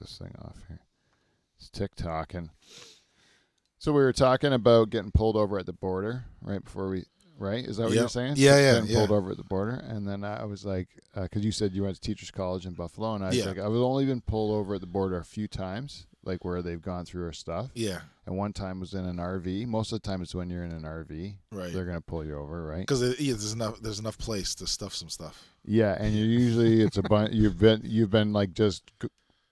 this thing off here. It's TikToking. So we were talking about getting pulled over at the border right before we. Right? Is that what you're saying? Yeah. Pulled over at the border. And then I was like, because you said you went to Teachers College in Buffalo. And I was like, I've only been pulled over at the border a few times, like where they've gone through our stuff. Yeah. And one time was in an RV. Most of the time it's when you're in an RV. Right. They're going to pull you over, right? Because there's enough place to stuff some stuff. Yeah. And it's a bunch, you've been like just,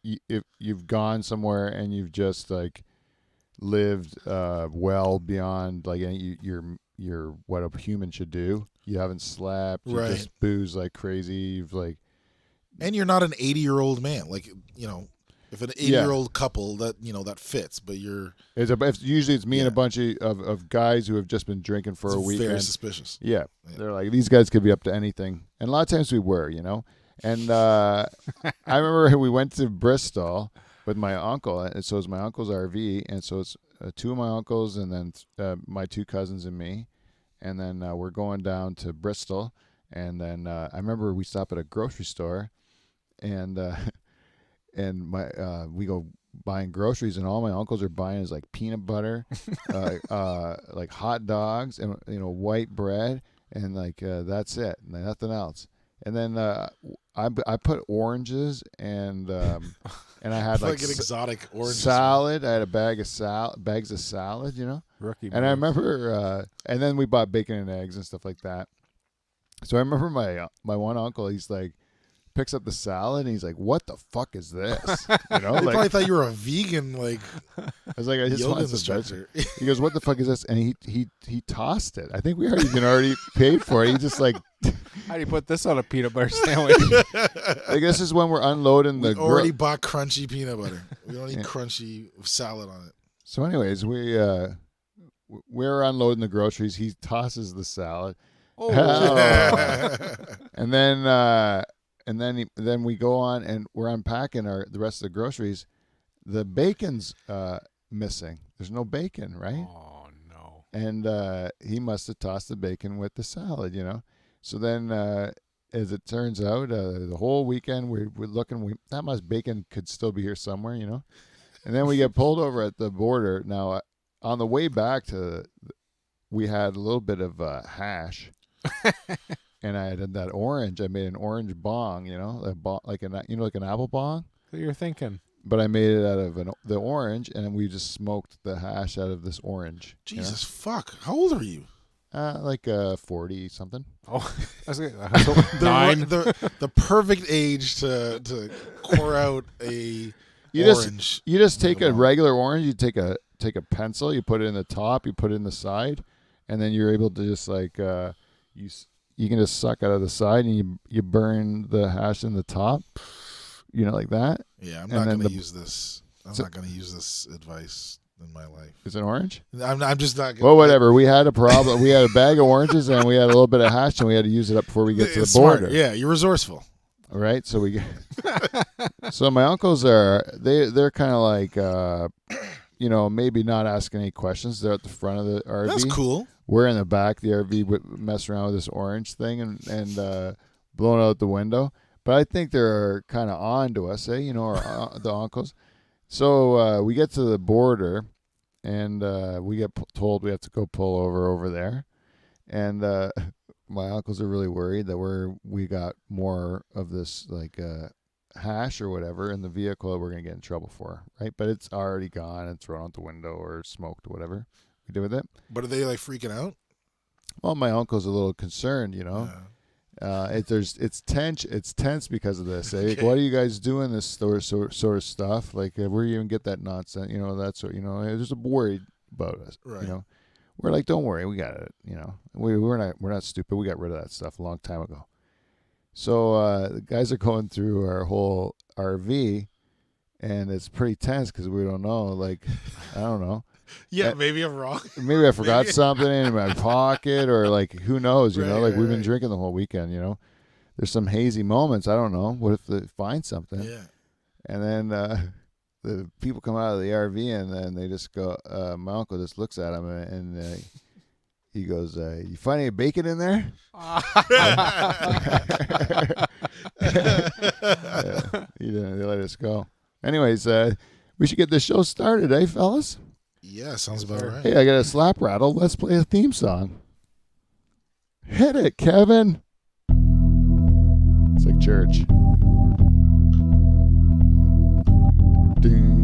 if you've gone somewhere and you've just like lived well beyond like you're what a human should do. You haven't slept. You just booze like crazy. You've like, and you're not an 80-year-old man. Like, you know, if an 80-year-old couple that that fits, but you're. Usually it's me and a bunch of guys who have just been drinking for a weekend. Very suspicious. Yeah, they're like, these guys could be up to anything, and a lot of times we were, And I remember we went to Bristol with my uncle, and so it was my uncle's RV, and so it's two of my uncles and then my two cousins and me. And then we're going down to Bristol, and then I remember we stopped at a grocery store, and we go buying groceries, and all my uncles are buying is like peanut butter, like hot dogs, and white bread, and like that's it, nothing else. And then I put oranges and I had like an exotic orange salad. I had a bags of salad, Rookie. And I remember, and then we bought bacon and eggs and stuff like that. So I remember my one uncle. He's like, picks up the salad and he's like, "What the fuck is this?" They probably thought you were a vegan, like. I was like, "I just want some vegetables." He goes, "What the fuck is this?" And he tossed it. I think we already paid for it. He just like. How do you put this on a peanut butter sandwich? I guess this is when we're unloading the. We already bought crunchy peanut butter. We don't need crunchy salad on it. So, anyways, we're unloading the groceries. He tosses the salad. Oh. And then we go on and we're unpacking the rest of the groceries. The bacon's missing. There's no bacon, right? Oh no! And he must have tossed the bacon with the salad, So then, as it turns out, the whole weekend we're looking. That much bacon could still be here somewhere, And then we get pulled over at the border. Now, on the way back we had a little bit of hash, and I had that orange. I made an orange bong, like an apple bong. So you're thinking. But I made it out of the orange, and we just smoked the hash out of this orange. Jesus fuck! How old are you? Like 40 something. Oh, I was the perfect age to pour out a orange. You just take a regular orange. You take a pencil. You put it in the top. You put it in the side, and then you're able to just like you can just suck out of the side, and you burn the hash in the top. Like that. Yeah, I'm not going to use this. I'm not going to use this advice in my life. Is it orange? I'm just not going to. Well, whatever. We had a problem. We had a bag of oranges, and we had a little bit of hash, and we had to use it up before we get to the border. Yeah, you're resourceful. All right, so so my uncles they're kind of like, maybe not asking any questions. They're at the front of the RV. That's cool. We're in the back of the RV messing around with this orange thing and blowing out the window. But I think they're kind of on to us, the uncles. So we get to the border, and we get told we have to go pull over there. And my uncles are really worried that we got more of this like hash or whatever in the vehicle that we're going to get in trouble for, right? But it's already gone and thrown out the window or smoked, whatever we did with it. But are they like freaking out? Well, my uncle's a little concerned, Yeah. It's tense because of this. Okay. Like, why are you guys doing this sort of stuff? Like, where do you even get that nonsense? That sort. They're just worried about us. Right. We're like, don't worry, we got it. We're not stupid. We got rid of that stuff a long time ago. So the guys are going through our whole RV, and it's pretty tense because we don't know. Like, I don't know. Yeah, maybe I'm wrong. Maybe I forgot something in my pocket, or like, who knows, like we've been drinking the whole weekend, There's some hazy moments. I don't know. What if they find something? Yeah. And then the people come out of the RV, and then they just go, my uncle just looks at him, and he goes, you find any bacon in there? They let us go. Anyways, we should get this show started, eh, fellas? Yeah, sounds about right. Hey, I got a slap rattle. Let's play a theme song. Hit it, Kevin. It's like church. Ding.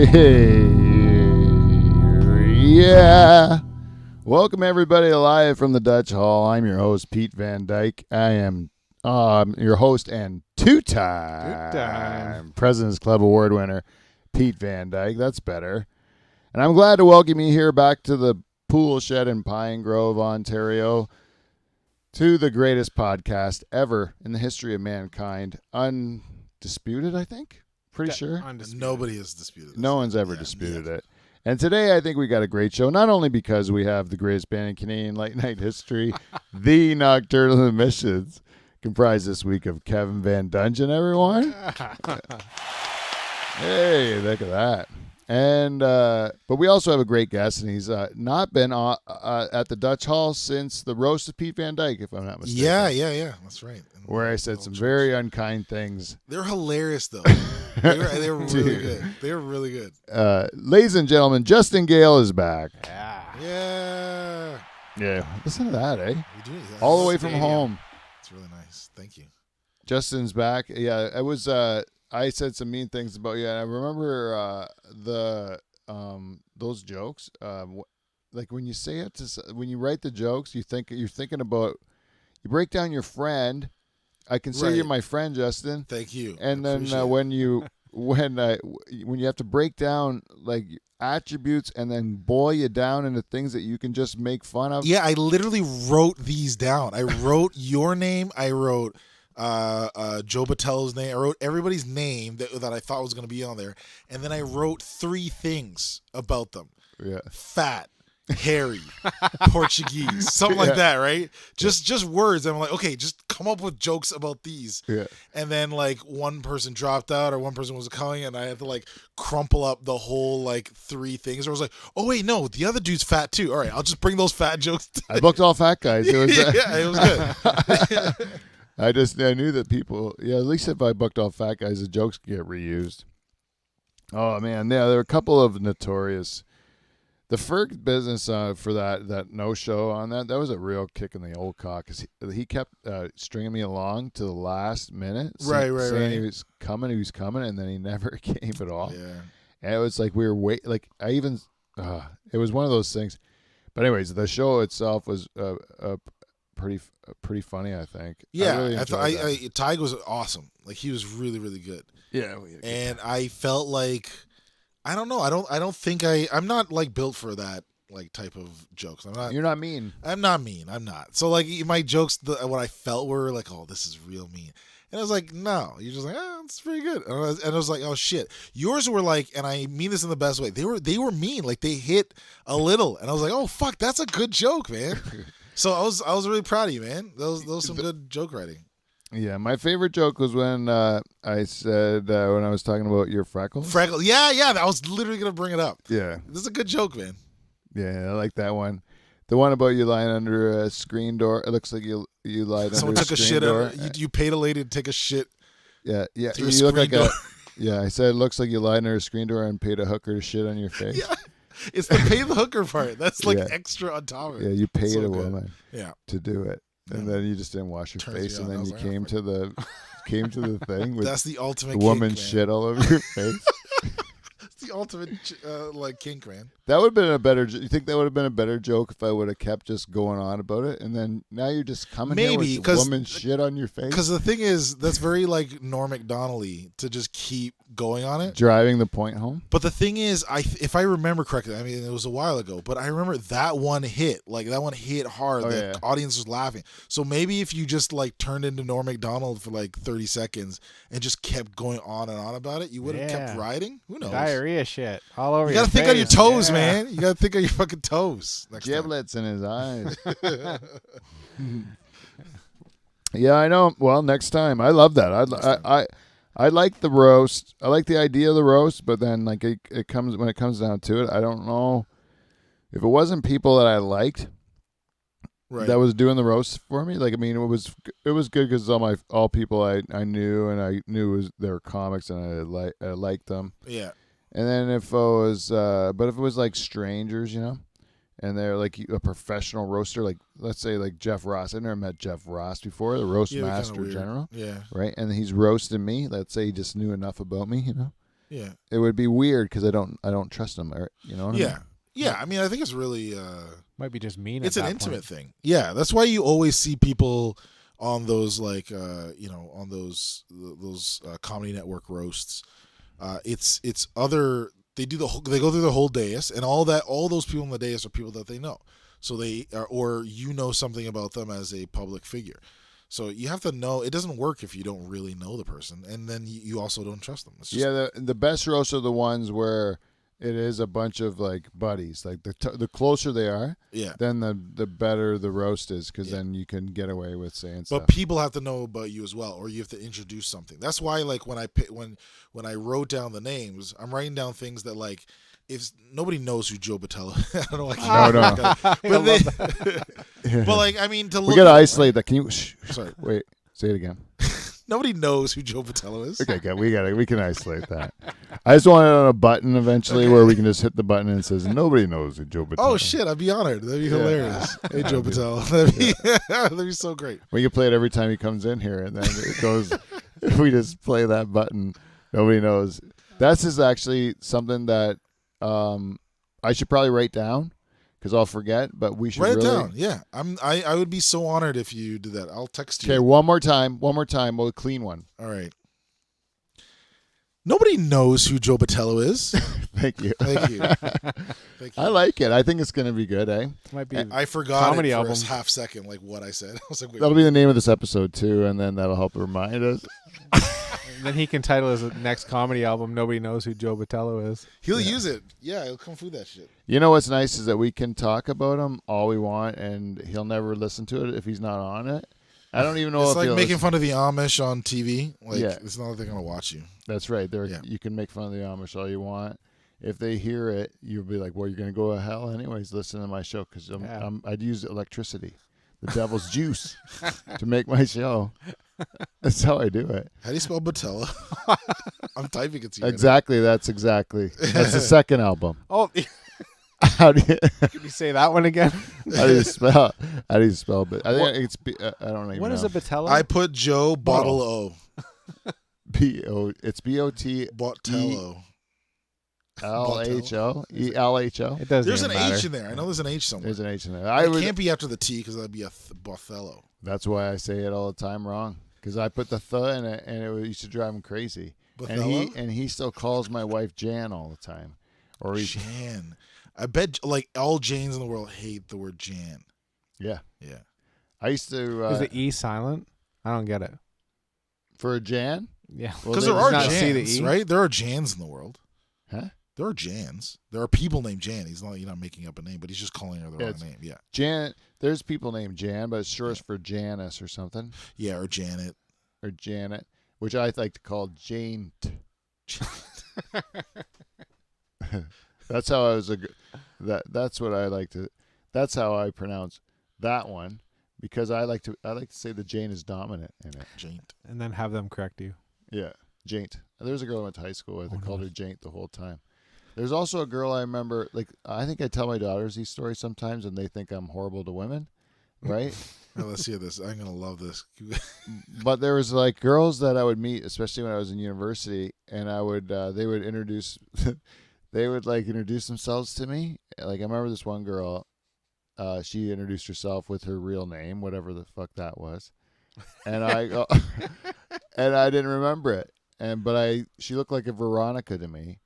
Hey, yeah. Welcome, everybody, live from the Dutch Hall. I'm your host, Pete Van Dyke. I am your host and two-time President's Club Award winner, Pete Van Dyke. That's better. And I'm glad to welcome you here back to the Pool Shed in Pine Grove, Ontario, to the greatest podcast ever in the history of mankind. Undisputed, I think. Pretty sure. Undisputed. Nobody has disputed this. No one's ever disputed it. And today I think we got a great show, not only because we have the greatest band in Canadian late night history, the Nocturnal Emissions, comprised this week of Kevin Van Dungeon, everyone. Hey, look at that. And but we also have a great guest, and he's not been at the Dutch Hall since the roast of Pete Van Dyke, if I'm not mistaken. Yeah. That's right. Where I said some very unkind things. They're hilarious, though. They're really good. They're really good. Ladies and gentlemen, Justin Gayle is back. Yeah. Listen to that, eh? We do. All the way from home. It's really nice. Thank you. Justin's back. Yeah, it was. I said some mean things about you. And I remember those jokes. Like when you say it when you write the jokes, you're thinking about. You break down your friend. I consider you my friend, Justin. Thank you. And then when you have to break down like attributes and then boil you down into things that you can just make fun of. Yeah, I literally wrote these down. I wrote your name. I wrote Joe Batello's name. I wrote everybody's name that I thought was going to be on there. And then I wrote 3 things about them. Yeah. Fat. Hairy, Portuguese, something like that, right? Just words. I'm like, okay, just come up with jokes about these. Yeah. And then like one person dropped out or one person was coming, and I had to like crumple up the whole like 3 things. Or I was like, oh wait, no, the other dude's fat too. All right, I'll just bring those fat jokes. I booked all fat guys. It was, yeah, it was good. I knew that people. Yeah, at least if I booked all fat guys, the jokes could get reused. Oh man, yeah, there were a couple of notorious. The Ferg business for that no-show on that was a real kick in the old cock because he kept stringing me along to the last minute. Saying he was coming, and then he never came at all. Yeah. And it was like we were it was one of those things. But anyways, the show itself was pretty funny, I think. Yeah, I really Tig was awesome. Like he was really, really good. Yeah. And I felt like I don't know. I'm not like built for that like type of jokes. You're not mean. I'm not mean. I'm not. So like my jokes, what I felt were like, oh, this is real mean. And I was like, no. You're just like, it's pretty good. And I was like, oh shit. Yours were like, and I mean this in the best way. They were mean. Like they hit a little, and I was like, oh fuck, that's a good joke, man. So I was really proud of you, man. That was some good joke writing. Yeah, my favorite joke was when I said when I was talking about your freckles. Freckles, yeah. I was literally gonna bring it up. Yeah, this is a good joke, man. Yeah, I like that one. The one about you lying under a screen door. It looks like you lied Someone under took a screen door. You paid a lady to take a shit. Yeah. You look like door. Yeah, I said it looks like you lied under a screen door and paid a hooker to shit on your face. Yeah, it's the pay the hooker part. That's like extra on top of it. Yeah, you paid so a good. woman. To do it. And then you just didn't wash your face, and then you came to the thing with that's the ultimate. the woman's kick, shit all over your face. It's the ultimate like kink, man. That would have been a better. You think that would have been a better joke if I would have kept just going on about it, and then now you're just coming Maybe, here with 'cause- woman shit on your face, Because the thing is, that's very like Norm Macdonald-y to just keep going on it. driving the point home. But the thing is, if I remember correctly, I mean, it was a while ago, but I remember that one hit. Like, that one hit hard. Oh, The yeah. audience was laughing. So maybe if you just, like, turned into Norm Macdonald for, like, 30 seconds and just kept going on and on about it, you would have kept Yeah. riding? Who knows? Diarrhea shit all over You your gotta think on your face. toes, Yeah. man. You gotta think on your fucking toes next time. Giblets in his eyes. Yeah, I know. Well, next time. I love that. I like the roast. I like the idea of the roast, but then like it comes when it comes down to it, I don't know if it wasn't people that I liked Right. that was doing the roast for me. Like, I mean, it was good because all people I knew, and I knew they were comics, and I liked them. Yeah. And then if it was, but if it was like strangers, you know, and they're like a professional roaster, like let's say like Jeff Ross. I've never met Jeff Ross before, the roast Yeah, they're kinda master weird. general, Yeah. right? And he's roasting me. Let's say he just knew enough about me, you know. Yeah. It would be weird because I don't trust him, or, you know what I mean? Yeah. Yeah. I mean, I think it's really. Might be just mean. It's at an that intimate point. thing. Yeah, that's why you always see people on those like on those comedy network roasts. It's other they go through the whole dais, and all those people on the dais are people that they know. So they are, or you know something about them as a public figure. So you have to know. It doesn't work if you don't really know the person, and then you also don't trust them. It's just, Yeah, the best roasts are the ones where it is a bunch of like buddies. Like the closer they are, yeah. then the better the roast is, because Yeah. then you can get away with saying But stuff. people have to know about you as well, or you have to introduce something. That's why, like, when I wrote down the names, I'm writing down things that, like, if nobody knows who Joe Botello, I don't know why I No, can't no. but, I love they, but like, I mean, to We look gotta at- isolate that. Can you? Sorry, Wait. Say it again. nobody knows who Joe Botello is. Okay, good. We can isolate that. I just want it on a button eventually where we can just hit the button and it says nobody knows who Joe Botello. Oh shit! I'd be honored. That'd be Yeah. hilarious. Hey, Joe Botello. That'd be so great. We can play it every time he comes in here, and then it goes. If we just play that button, nobody knows. That's just actually something that I should probably write down because I'll forget. But we should Write really. it down. Yeah, I would be so honored if you did that. I'll text you. Okay, one more time. We'll clean one. All right. Nobody knows who Joe Botello is. Thank you. Thank you. Thank you. I like it. I think it's going to be good, eh? Might be. I forgot Comedy it for album. a half second, like what I said. I was like, wait, That'll be the name of this episode too, and then that'll help remind us. And then he can title his next comedy album. Nobody knows who Joe Botello is. he'll use it. Yeah, he'll come through that shit. You know what's nice is that we can talk about him all we want, and he'll never listen to it if he's not on it. I don't even know It's if like he'll making listen. fun of the Amish on TV. Like, Yeah. it's not like they're gonna watch you. That's right. Yeah. You can make fun of the Amish all you want. If they hear it, you'll be like, "Well, you're going to go to hell anyways. Listen to my show because Yeah. I'd use electricity, the devil's juice, to make my show." That's how I do it. How do you spell Botello? I'm typing it to you. Exactly. That's the second album. Oh, How do you? can you say that one again? How do you spell? How do you spell? But I think it's. I don't even What know. is a Botello? I put Joe Bottle O. B-O. It's B-O-T Botello. L-H-O. E-L-H-O. It doesn't. There's an even matter. H in there. I know there's an H somewhere. There's an H in there. It can't be after the T because that'd be a Bothello. That's why I say it all the time wrong. Because I put the th in it, and it used to drive him crazy. Bothello? And he still calls my wife Jan all the time. Or he, Jan. I bet like all Janes in the world hate the word Jan. yeah. Yeah. I used to Is the E silent? I don't get it. for a Jan. Yeah. Well, Because they there just are not see the Jans, E? right? There are Jans in the world. Huh? There are Jans. There are people named Jan. You're not making up a name, but he's just calling her the wrong It's- name. Yeah. Jan. There's people named Jan, but it's short for Janice or something, Yeah, or Janet. or Janet, which I like to call Jane. That's how I was that's what I like to. That's how I pronounce that one, because I like to say the Jane is dominant in it. Janet. And then have them correct you. Yeah, Jaint. There was a girl I went to high school with. Oh, I called no. her Jaint the whole time. There's also a girl I remember. Like, I think I tell my daughters these stories sometimes, and they think I'm horrible to women, right? Now, let's hear this. I'm gonna love this. But there was like girls that I would meet, especially when I was in university, and I would they would introduce they would like introduce themselves to me. Like I remember this one girl, she introduced herself with her real name, whatever the fuck that was, and I go, and I didn't remember it, she looked like a Veronica to me.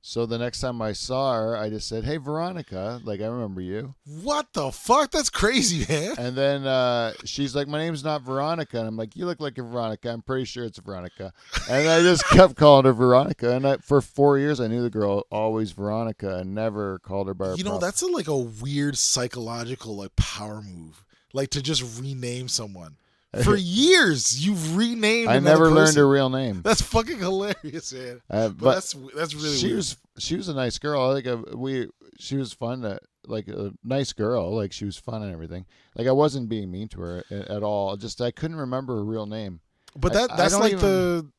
So the next time I saw her, I just said, "Hey, Veronica, like I remember you." What the fuck? That's crazy, man. And then she's like, "My name's not Veronica," and I'm like, "You look like a Veronica. I'm pretty sure it's Veronica." And I just kept calling her Veronica, and for 4 years I knew the girl always Veronica and never called her by her. You know, that's like a weird psychological like power move, like to just rename someone. For years, you've renamed. I another never learned person. her real name. That's fucking hilarious, man. But that's really she weird. she was a nice girl. Like she was fun. Like a nice girl. Like she was fun and everything. Like I wasn't being mean to her at all. Just I couldn't remember her real name. But I that's don't like even-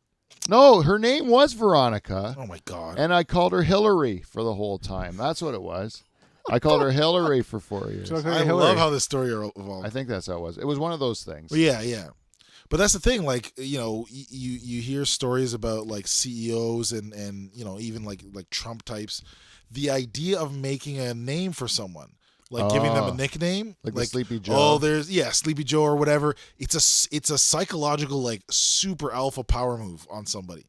No, her name was Veronica. Oh my god. And I called her Hillary for the whole time. That's what it was. I called her Hillary for 4 years. She looked like I Hillary. love how this story evolved. I think that's how it was. It was one of those things. Well, yeah. But that's the thing, like, you know, you hear stories about like CEOs and you know, even like Trump types, the idea of making a name for someone, like giving them a nickname, Like the Sleepy Joe. Oh, there's Sleepy Joe or whatever. It's a psychological like super alpha power move on somebody.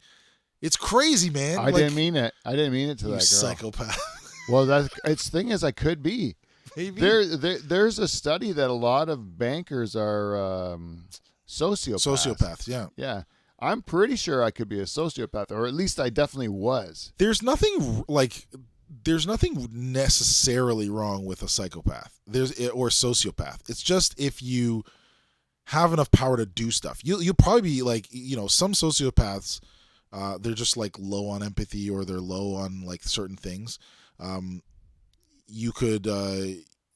It's crazy, man. I didn't mean it. I didn't mean it to you that girl. psychopath. Well, it's thing is I could be. Maybe. There's a study that a lot of bankers are sociopaths. Sociopaths, yeah. Yeah. I'm pretty sure I could be a sociopath, or at least I definitely was. There's nothing necessarily wrong with a psychopath. Or sociopath. It's just if you have enough power to do stuff. You'll probably be like, you know, some sociopaths, they're just like low on empathy or they're low on like certain things. You could,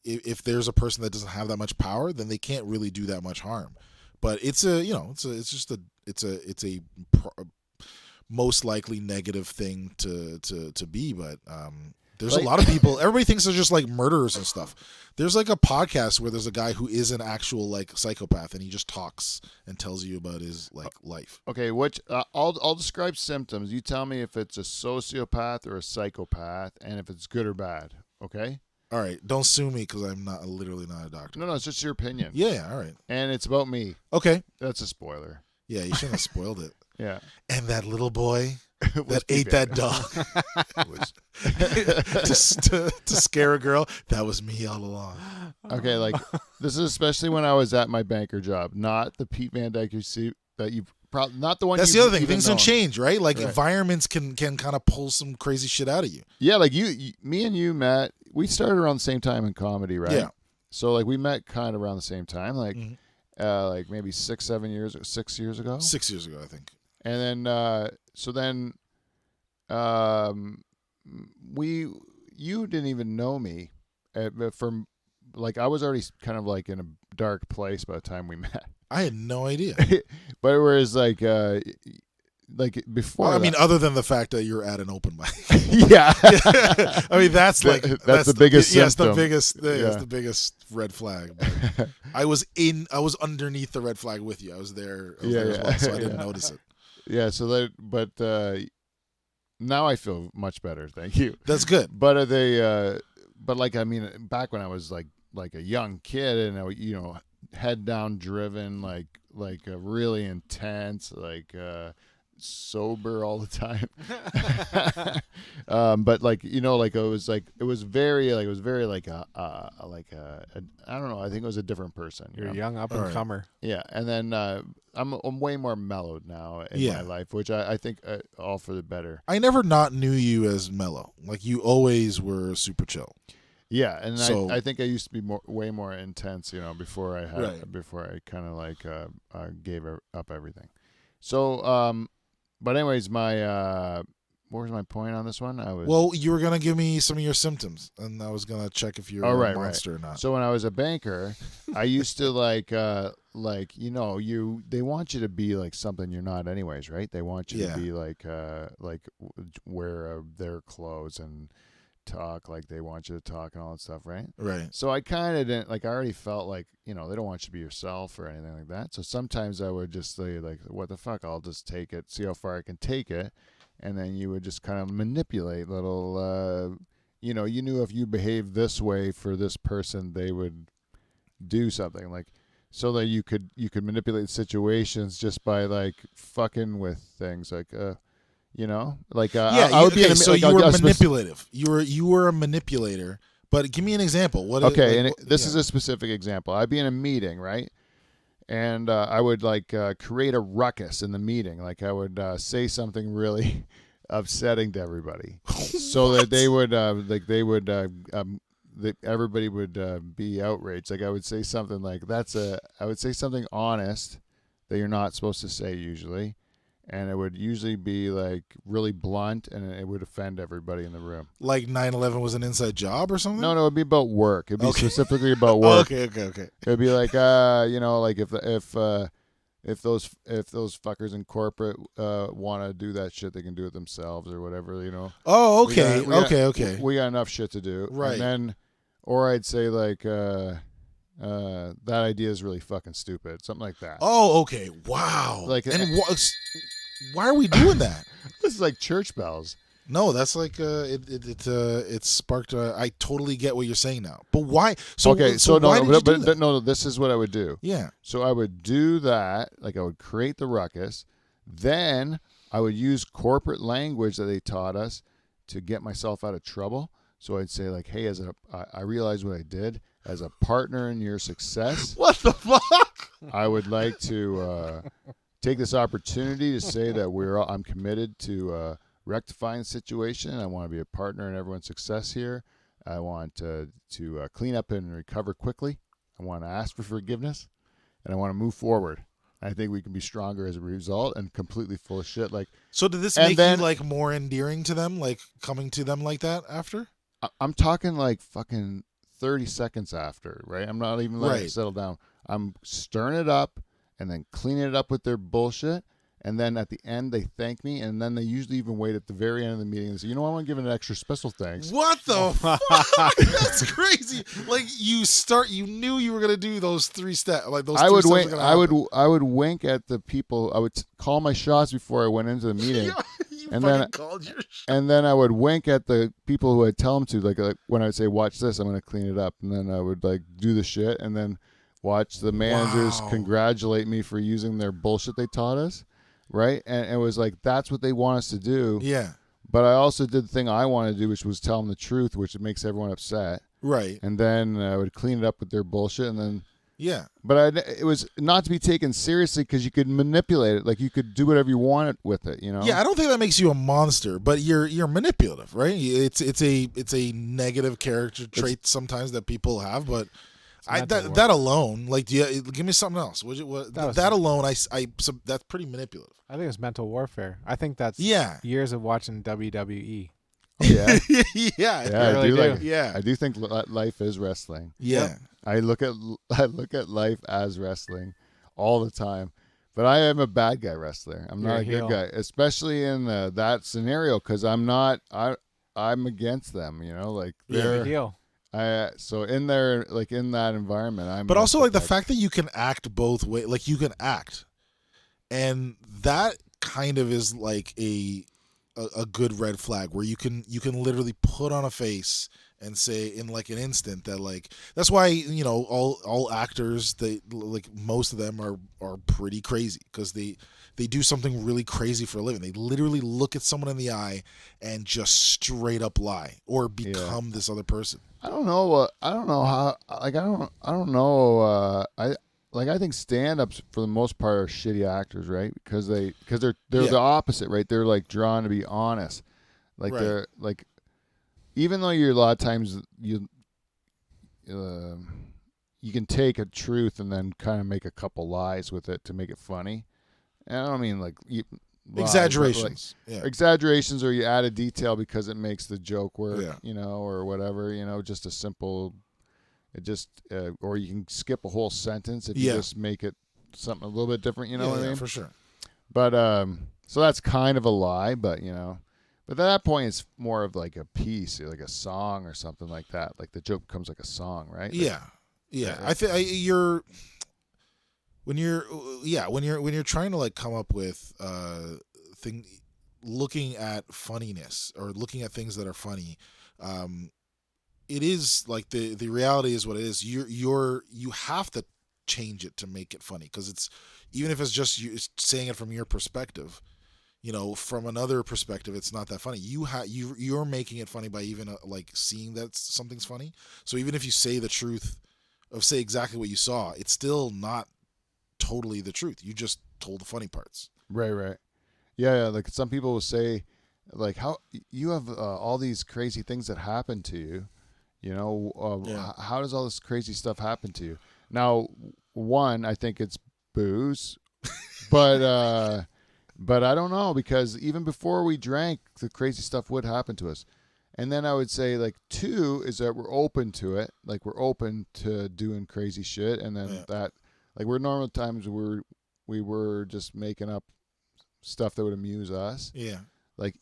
if there's a person that doesn't have that much power, then they can't really do that much harm. But it's a most likely negative thing to be. But there's a lot of people. Everybody thinks they're just like murderers and stuff. There's like a podcast where there's a guy who is an actual like psychopath, and he just talks and tells you about his like life. Okay, which I'll describe symptoms. You tell me if it's a sociopath or a psychopath, and if it's good or bad. Okay. All right, don't sue me because I'm literally not a doctor. No, it's just your opinion. Yeah, all right. And it's about me. Okay. That's a spoiler. Yeah, you shouldn't have spoiled it. Yeah. And that little boy that me, ate that dog to scare a girl, that was me all along. Okay, like this is especially when I was at my banker job, not the Pete Van Dyke you see that you probably not the one. That's the other thing. Things don't change, right? Like right. Environments can kind of pull some crazy shit out of you. Yeah, like me and you met. We started around the same time in comedy, right? Yeah. So like we met kind of around the same time, like like maybe 6 years ago. 6 years ago, I think. And then you didn't even know me from like I was already kind of like in a dark place by the time we met. I had no idea. But whereas like before, well, I mean, other than the fact that you're at an open mic. Yeah. I mean, that's like that's the biggest symptom. Yes, the biggest red flag. I was underneath the red flag with you. I was there as well, so I didn't notice it. Yeah, so now I feel much better, thank you. That's good. But but like I mean, back when I was like a young kid and you know, head down driven, like really intense, like sober all the time. But like, you know, like it was very I don't know, I think it was a different person. You're a young up and comer. Yeah, and then I'm way more mellowed now in my life, which I think all for the better. I never not knew you as mellow. Like you always were super chill. Yeah, and so, I think I used to be way more intense, you know, before I kind of like gave up everything. So, but anyways, what was my point on this one? Well, you were gonna give me some of your symptoms, and I was gonna check if you're a monster or not. So when I was a banker, I used to like you know, they want you to be like something you're not anyways, right? They want you to be like wear their clothes and talk like they want you to talk and all that stuff, right? Right. So I kind of didn't I already felt like, you know, they don't want you to be yourself or anything like that. So sometimes I would just say like, what the fuck? I'll just take it, see how far I can take it. and then you would just kind of manipulate little. You know, you knew if you behaved this way for this person, they would do something like, so that you could manipulate situations just by like fucking with things like you know, like I would be in a, so like, you were a spec- manipulative. You were a manipulator. But give me an example. What? Okay, like, and this is a specific example. I'd be in a meeting, right? And I would like create a ruckus in the meeting. Like I would say something really upsetting to everybody, so that they would that everybody would be outraged. Like I would say something like I would say something honest that you're not supposed to say usually, and it would usually be like really blunt, and it would offend everybody in the room. Like 9/11 was an inside job or something? No, it'd be about work. It'd be Okay. specifically about work. Okay. It'd be like, you know, like if those fuckers in corporate want to do that shit, they can do it themselves or whatever, you know. Oh, okay, okay. We got enough shit to do, Right. And then, or I'd say like, that idea is really fucking stupid, something like that. Oh, okay. Wow. Like, and why are we doing that? This is like church bells. No, that's like it sparked. I totally get what you're saying now, but why? So Okay, so why did you do but that? no, this is what I would do. Yeah. So I would do that, like I would create the ruckus, then I would use corporate language that they taught us to get myself out of trouble. So I'd say like, hey, I realized what I did as a partner in your success. What the fuck? I would like to take this opportunity to say that I'm committed to rectifying the situation. I want to be a partner in everyone's success here. I want to clean up and recover quickly. I want to ask for forgiveness, and I want to move forward. I think we can be stronger as a result, and completely full of shit. Like, So did this And make then- you like more endearing to them, like coming to them like that after? I'm talking like fucking 30 seconds after, right? I'm not even letting it Right. settle down. I'm stirring it up and then cleaning it up with their bullshit. And then at the end, they thank me. And then they usually even wait at the very end of the meeting and say, you know, I want to give an extra special thanks. What the fuck? That's crazy. Like you knew you were gonna do those three steps. Like those. I three would steps wink. were gonna I would. happen. I would wink at the people. I would call my shots before I went into the meeting, You and fucking then- called your. and then I would wink at the people who I'd tell them to. Like when I would say, "Watch this, I'm going to clean it up," and then I would like do the shit, and then watch the managers Wow. congratulate me for using their bullshit they taught us, right? And it was like that's what they want us to do. Yeah. But I also did the thing I wanted to do, which was tell them the truth, which makes everyone upset. Right. And then I would clean it up with their bullshit, and then. Yeah. But it was not to be taken seriously because you could manipulate it. Like you could do whatever you wanted with it, you know? Yeah, I don't think that makes you a monster, but you're manipulative, right? It's a negative character trait sometimes that people have, but that alone, like, give me something else. That alone, so that's pretty manipulative. I think it's mental warfare. I think that's Yeah. years of watching WWE. Yeah. yeah. Yeah, I really do. Yeah. I do think life is wrestling. Yeah. I look at life as wrestling all the time. But I am a bad guy wrestler. I'm You're not a a good heel. guy, especially in that scenario because I'm against them, you know, like Yeah. You're a they're heel. so in there, like in that environment, I'm. But also, like the protect- fact that you can act both ways, like you can act, and that kind of is like a good red flag where you can literally put on a face and say in like an instant that like that's why all actors, they like most of them are pretty crazy because they do something really crazy for a living. They literally look at someone in the eye and just straight up lie or become this other person. I don't know. I don't know how. Like I don't know. I think stand-ups for the most part are shitty actors, right? Because they're Yeah. the opposite, right? They're like drawn to be honest. Like Right. they're like, even though you're a lot of times you can take a truth and then kind of make a couple lies with it to make it funny. And I don't mean like lies, but, like, Exaggerations. Yeah. exaggerations, or you add a detail because it makes the joke work, Yeah. or whatever, just a simple, or you can skip a whole sentence if you Yeah. just make it something a little bit different, you know Yeah, what I yeah, mean? for sure. But so that's kind of a lie, but but at that point it's more of like a piece, like a song or something like that. Like the joke becomes like a song, right? Yeah. I think when you're trying to like come up with thing, looking at funniness or looking at things that are funny, it is like the reality is what it is. You have to change it to make it funny, because it's, even if it's just you saying it from your perspective, from another perspective, it's not that funny. You're making it funny by even like seeing that something's funny. So even if you say the truth say exactly what you saw, it's still not totally the truth. You just told the funny parts. Right. Yeah. Like some people will say, like, how you have all these crazy things that happen to you. How does all this crazy stuff happen to you? Now, one, I think it's booze, but I don't know, because even before we drank, the crazy stuff would happen to us. And then I would say, like, two is that we're open to it. Like, we're open to doing crazy shit. And then that, like, we're normal times we were just making up stuff that would amuse us. Yeah. Like,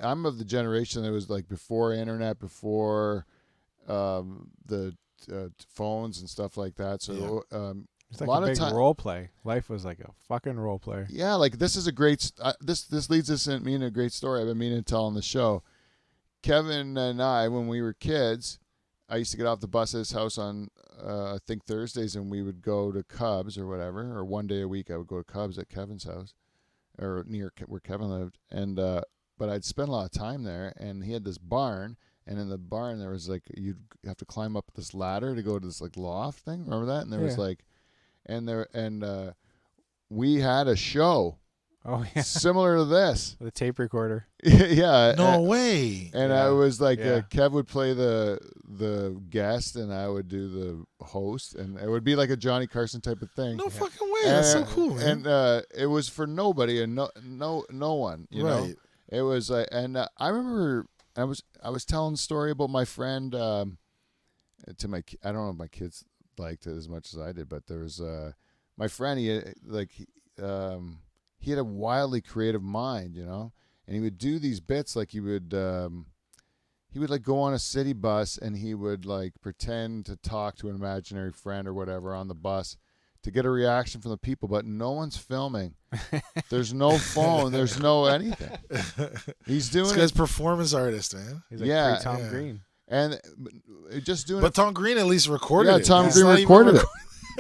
I'm of the generation that was, like, before internet, before the phones and stuff like that. So it's like a big role play. Life was like a fucking role play. Yeah, like this is a great. This leads us in me in a great story I've been meaning to tell on the show. Kevin and I, when we were kids, I used to get off the bus at his house on I think Thursdays, and we would go to Cubs or whatever. Or one day a week, I would go to Cubs at Kevin's house, or near where Kevin lived. And but I'd spend a lot of time there, and he had this barn. And in the barn, there was like, you'd have to climb up this ladder to go to this like loft thing. Remember that? And there was like, we had a show. Oh yeah, similar to this. The tape recorder. Yeah. No way. And I was like, Kev would play the guest, and I would do the host, and it would be like a Johnny Carson type of thing. No fucking way. That's so cool, man. And it was for nobody and no one. You know, it was and I remember. I was telling the story about my friend to my. I don't know if my kids liked it as much as I did, but there was my friend. He had a wildly creative mind, and he would do these bits like he would like go on a city bus, and he would like pretend to talk to an imaginary friend or whatever on the bus to get a reaction from the people, but no one's filming. There's no phone. There's no anything. He's doing this guy's performance artist, man. He's like Tom Green. And just doing But Tom Green at least recorded it. Tom Green recorded it.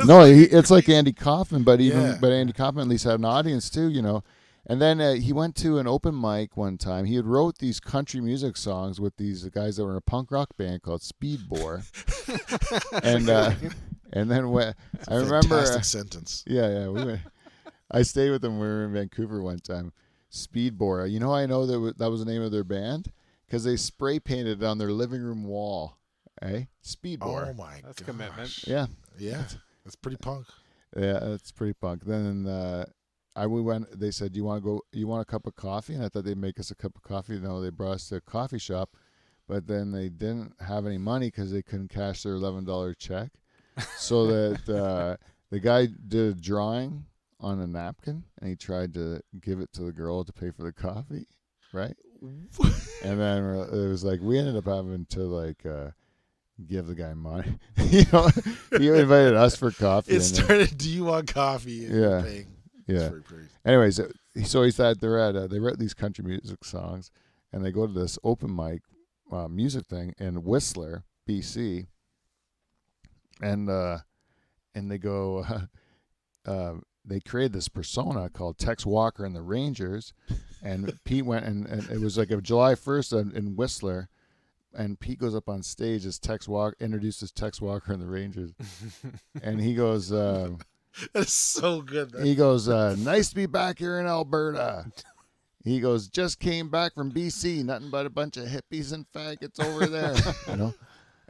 No, it's like Andy Kaufman, but Andy Kaufman at least had an audience too, And then he went to an open mic one time. He had wrote these country music songs with these guys that were in a punk rock band called Speed Bore. And then I remember, fantastic sentence. Yeah, we went. I stayed with them when we were in Vancouver one time. Speed Bore. I know that was the name of their band because they spray painted it on their living room wall. Speed Bore. Oh my god, that's commitment. Yeah, that's pretty punk. Yeah, that's pretty punk. Then we went. They said, "You want to go? You want a cup of coffee?" And I thought they'd make us a cup of coffee. No, they brought us to a coffee shop, but then they didn't have any money because they couldn't cash their $11 check. So that the guy did a drawing on a napkin, and he tried to give it to the girl to pay for the coffee, right? And then it was like we ended up having to like give the guy money. He invited us for coffee. It started. Do you want coffee? Yeah. Yeah. Anyways, so he's at they wrote these country music songs, and they go to this open mic music thing in Whistler, BC. And they go, they created this persona called Tex Walker and the Rangers, and Pete went and it was like a July 1st in Whistler, and Pete goes up on stage as Tex Walker, introduces Tex Walker and the Rangers, and he goes, "That's so good." He goes, "Nice to be back here in Alberta." He goes, "Just came back from BC, nothing but a bunch of hippies and faggots over there,"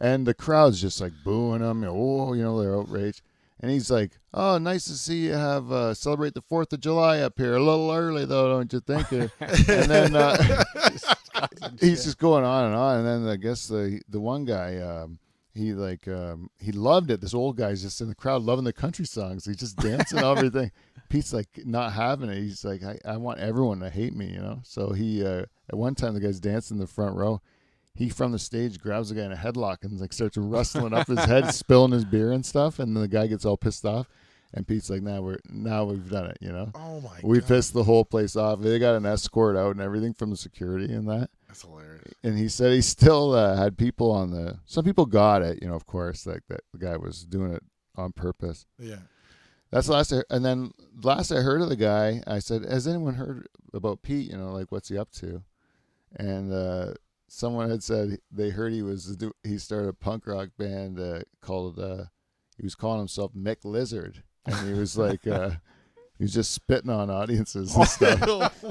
And the crowd's just like booing him. They're outraged. And he's like, "Oh, nice to see you have celebrate the 4th of July up here. A little early, though, don't you think?" And then he's just going on and on. And then I guess the one guy, he loved it. This old guy's just in the crowd loving the country songs. He's just dancing and everything. Pete's like not having it. He's like, I want everyone to hate me, So he, at one time, the guy's dancing in the front row. He from the stage grabs the guy in a headlock and like starts rustling up his head, spilling his beer and stuff. And then the guy gets all pissed off. And Pete's like, now we've done it, Oh my We god. pissed the whole place off. They got an escort out and everything from the security and that. That's hilarious. And he said he still had people some people got it, of course, like that the guy was doing it on purpose. Yeah. That's the last. And then last I heard of the guy, I said, "Has anyone heard about Pete? Like what's he up to?" And someone had said they heard he started a punk rock band called he was calling himself Mick Lizard, and he was like he was just spitting on audiences and stuff.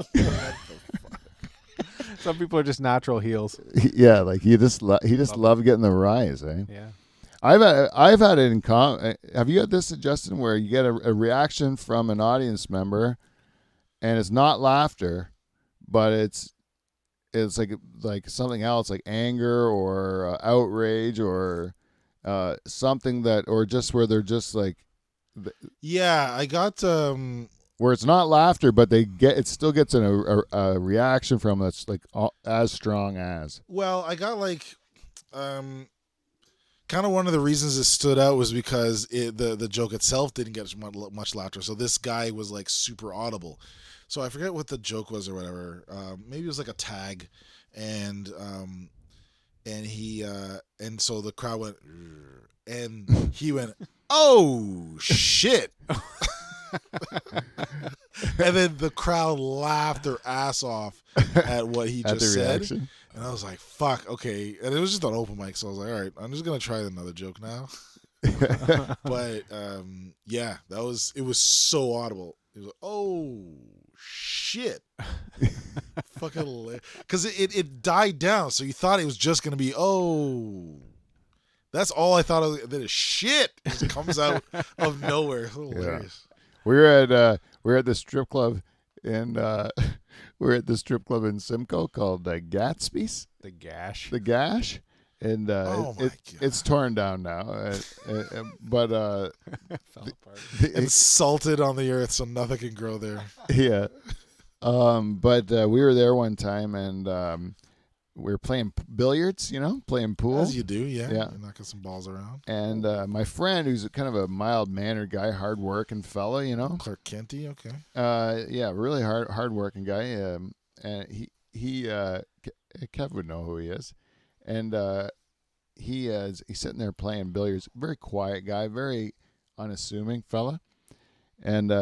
Some people are just natural heels. Yeah, like he just loved getting the rise, eh? Yeah. I've had it in have you had this, Justin, where you get a reaction from an audience member, and it's not laughter, but it's like something else, like anger or outrage or something or just where they're just like, Yeah, I got where it's not laughter, but it still gets a reaction from that's like as strong as. Well, I got like kind of one of the reasons it stood out was because the joke itself didn't get much laughter. So this guy was like super audible. So I forget what the joke was or whatever. Maybe it was like a tag, and he and so the crowd went, and he went, "Oh shit!" And then the crowd laughed their ass off at what he At just the said. reaction. And I was like, fuck, okay. And it was just an open mic, so I was like, all right, I'm just going to try another joke now. But, yeah, it was so audible. It was like, oh, shit. Fucking hilarious. Because it died down, so you thought it was just going to be, oh. That's all I thought of. Then shit just comes out of nowhere. Hilarious. We were at the strip club in Simcoe called Gatsby's. The gash. The Gash, and Oh my God. it's torn down now. But Fell apart. It's salted on the earth, so nothing can grow there. yeah. But we were there one time, and we were playing billiards. Playing pool. As you do, yeah. Yeah. You're knocking some balls around. And my friend, who's kind of a mild-mannered guy, hard-working fella, Clark Kenty, okay. yeah, really hard-working guy. And he Kev would know who he is, and he's sitting there playing billiards. Very quiet guy, very unassuming fella, and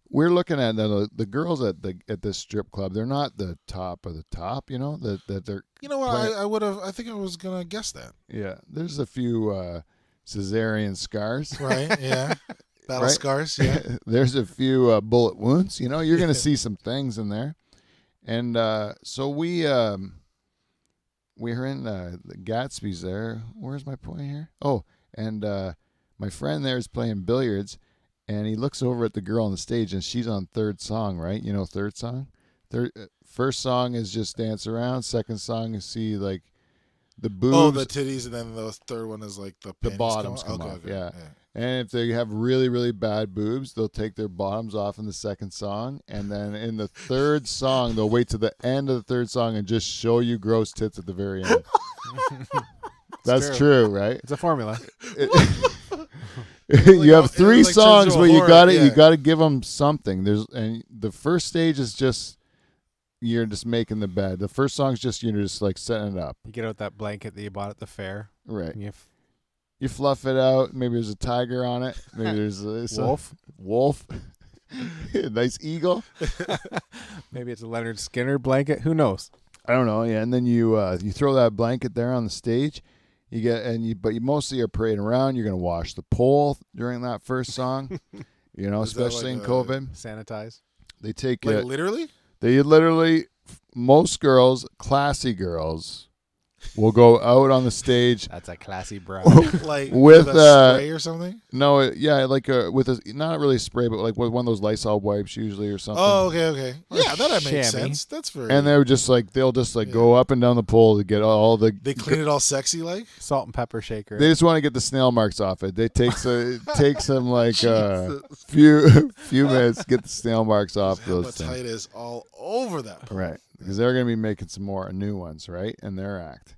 we're looking at the girls at this strip club. They're not the top of the top, that they're. You know what? I think I was gonna guess that. Yeah, there's a few cesarean scars. Right? Yeah. Battle Right? scars. Yeah. There's a few bullet wounds. You're going to see some things in there. And so we were in the Gatsby's there. Where's my point here? Oh, and my friend there is playing billiards, and he looks over at the girl on the stage, and she's on third song, right? Third song? First song is just dance around. Second song is see, like, the boobs. Oh, the titties, and then the third one is like the panties bottoms come off, yeah. And if they have really, really bad boobs, they'll take their bottoms off in the second song. And then in the third song, they'll wait to the end of the third song and just show you gross tits at the very end. That's true, right? It's a formula. You have three like songs, turns but into a you horror, you yeah. got to give them something. And the first stage is just you're just making the bed. The first song's just you're just like setting it up. You get out that blanket that you bought at the fair. Right. And You fluff it out. Maybe there's a tiger on it. Maybe there's a wolf. A nice eagle. maybe it's a Leonard Skinner blanket. Who knows? I don't know. Yeah, and then you throw that blanket there on the stage. But you mostly are parading around. You're gonna wash the pole during that first song. Especially in COVID. Sanitize. They take Like literally? They literally most girls, classy girls, will go out on the stage. That's a classy brow. Like With, a spray or something? No, like with a not really spray, but like with one of those Lysol wipes usually or something. Oh, okay. Yeah, that makes chamois. sense. That's very. And they'll just go up and down the pole to get all the. They clean it all sexy like? Salt and pepper shaker. They just want to get the snail marks off it. It takes them like few minutes to get the snail marks off those things. Hepatitis all over that pole. Right, because they're going to be making some more new ones, right, in their act.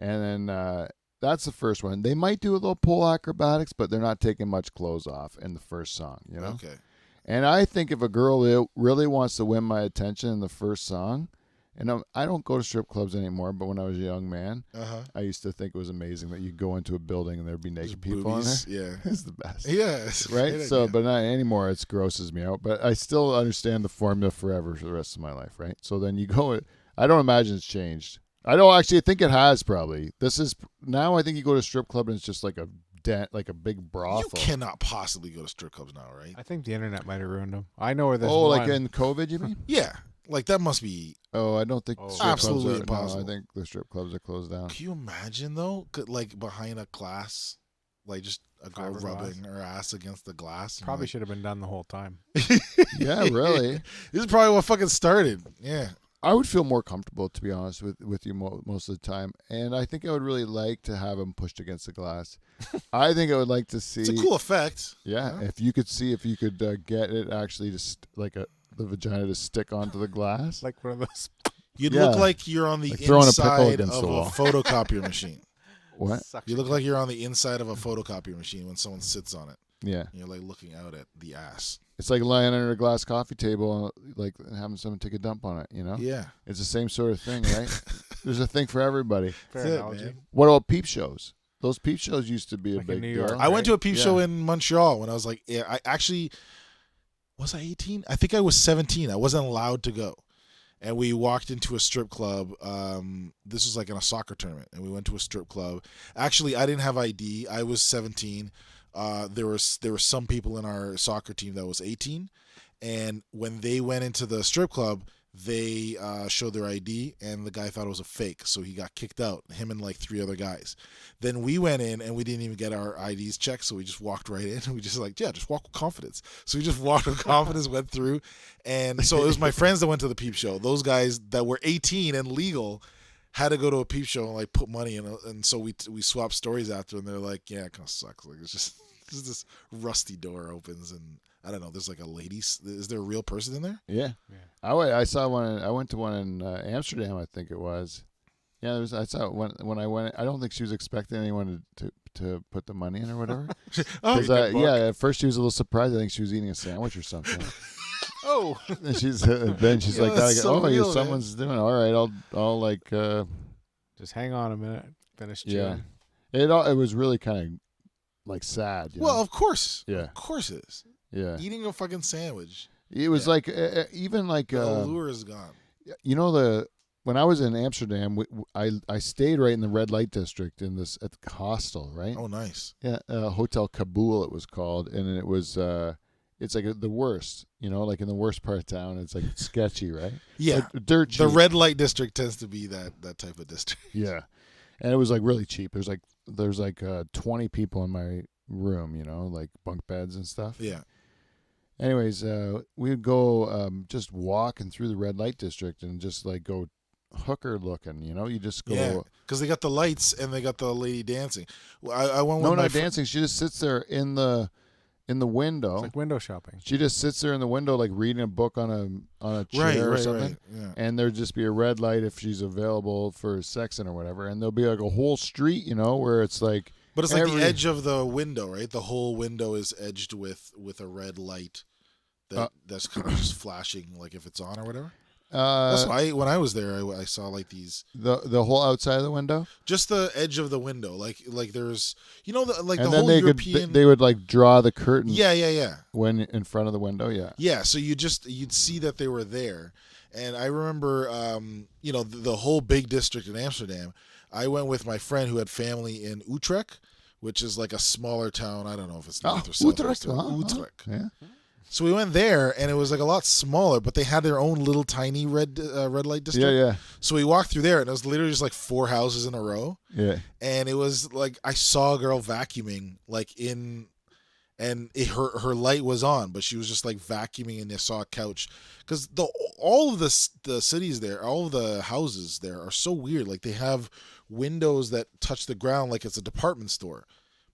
And then that's the first one. They might do a little pole acrobatics, but they're not taking much clothes off in the first song, you know? Okay. And I think if a girl really wants to win my attention in the first song, and I don't go to strip clubs anymore, but when I was a young man, I used to think it was amazing that you go into a building and there'd be naked people boobies, in there. Yeah. It's the best. Yeah. It's a Right? great So, idea. but not anymore. It grosses me out. But I still understand the formula forever for the rest of my life, right? So then you go, I don't imagine it's changed. I don't actually think it has probably. Now I think you go to a strip club and it's just like a big brothel. You cannot possibly go to strip clubs now, right? I think the internet might have ruined them. I know where there's Oh, one. like in COVID, you mean? Yeah. Like that must be. Oh, I don't think Oh. strip Absolutely clubs are. impossible. No, I think the strip clubs are closed down. Can you imagine though? Like behind a glass, like just a girl Fiberglass. rubbing her ass against the glass. Probably should have been done the whole time. Yeah, really. This is probably what fucking started. Yeah. I would feel more comfortable, to be honest, with you most of the time, and I think I would really like to have him pushed against the glass. I think I would like to see. It's a cool effect. Yeah, if you could get it actually just the vagina to stick onto the glass. Like one of those. You'd Yeah. look like you're on the Like throwing a pickle inside against of the a wall. photocopier machine. What? You look like you're on the inside of a photocopier machine when someone sits on it. Yeah, And you're like looking out at the ass. it's like lying under a glass coffee table, like having someone take a dump on it. You know, Yeah. it's the same sort of thing, right? There's a thing for everybody. Fair That's it, analogy. man. What about peep shows? Those peep shows used to be a Like in big New deal. York. I went to a peep Yeah. show in Montreal when I was like, yeah, I actually, was I 18? I think I was 17. I wasn't allowed to go. And we walked into a strip club. This was like in a soccer tournament. And we went to a strip club. Actually, I didn't have ID. I was 17. There were some people in our soccer team that was 18. And when they went into the strip club, they showed their ID, and the guy thought it was a fake, so he got kicked out, him and like 3 other guys. Then we went in, and we didn't even get our IDs checked, so we just walked right in. We just just walk with confidence. So we just walked with confidence, went through, and so it was my friends that went to the peep show. Those guys that were 18 and legal had to go to a peep show and like put money in, and so we swapped stories after, and they're like, yeah, it kind of sucks. Like it's just this rusty door opens and. I don't know. There's like a lady. Is there a real person in there? Yeah. I saw one. I went to one in Amsterdam. I think it was. Yeah, I saw it when I went. I don't think she was expecting anyone to put the money in or whatever. Oh, 'Cause, at first she was a little surprised. I think she was eating a sandwich or something. oh, And then she's Yeah, like, that's so real, man. someone's doing it. All right. I'll like. Just hang on a minute. Finish Yeah. chewing. It was really kind of like sad. You well, know? of course. Yeah. Of course it is. Yeah. Eating a fucking sandwich. It was Yeah. like even like The allure is gone. you know when I was in Amsterdam, I stayed right in the red light district at the hostel, right? Oh, nice. Yeah, Hotel Kabul it was called, and it was it's like the worst, you know, like in the worst part of town. It's like sketchy, right? Yeah. Like, dirt cheap. The red light district tends to be that type of district. Yeah, and it was like really cheap. There's like 20 people in my room, you know, like bunk beds and stuff. Yeah. Anyways, we would go just walking through the red light district and just like go hooker looking, you know. You just go. Yeah. Because they got the lights and they got the lady dancing. Well, I went No, with my not dancing. She just sits there in the window. It's like window shopping. She just sits there in the window, like reading a book on a chair or something. Right. Yeah. And there'd just be a red light if she's available for sexing or whatever. And there'll be like a whole street, you know, where it's like. But it's like the edge of the window, right? The whole window is edged with a red light that's kind of just flashing, like if it's on or whatever. That's why when I was there, I saw like these the whole outside of the window, just the edge of the window, like there's and the whole then they European. they would like draw the curtain. Yeah. When in front of the window, yeah. Yeah, so you'd see that they were there, and I remember, the whole big district in Amsterdam. I went with my friend who had family in Utrecht, which is like a smaller town. I don't know if it's north or south. Utrecht, Utrecht. Yeah. So we went there, and it was like a lot smaller, but they had their own little tiny red light district. Yeah. So we walked through there, and it was literally just like 4 houses in a row. Yeah. And it was like I saw a girl vacuuming, her light was on, but she was just like vacuuming, and I saw a couch because all of the cities there, all of the houses there are so weird. Like they have windows that touch the ground, like it's a department store,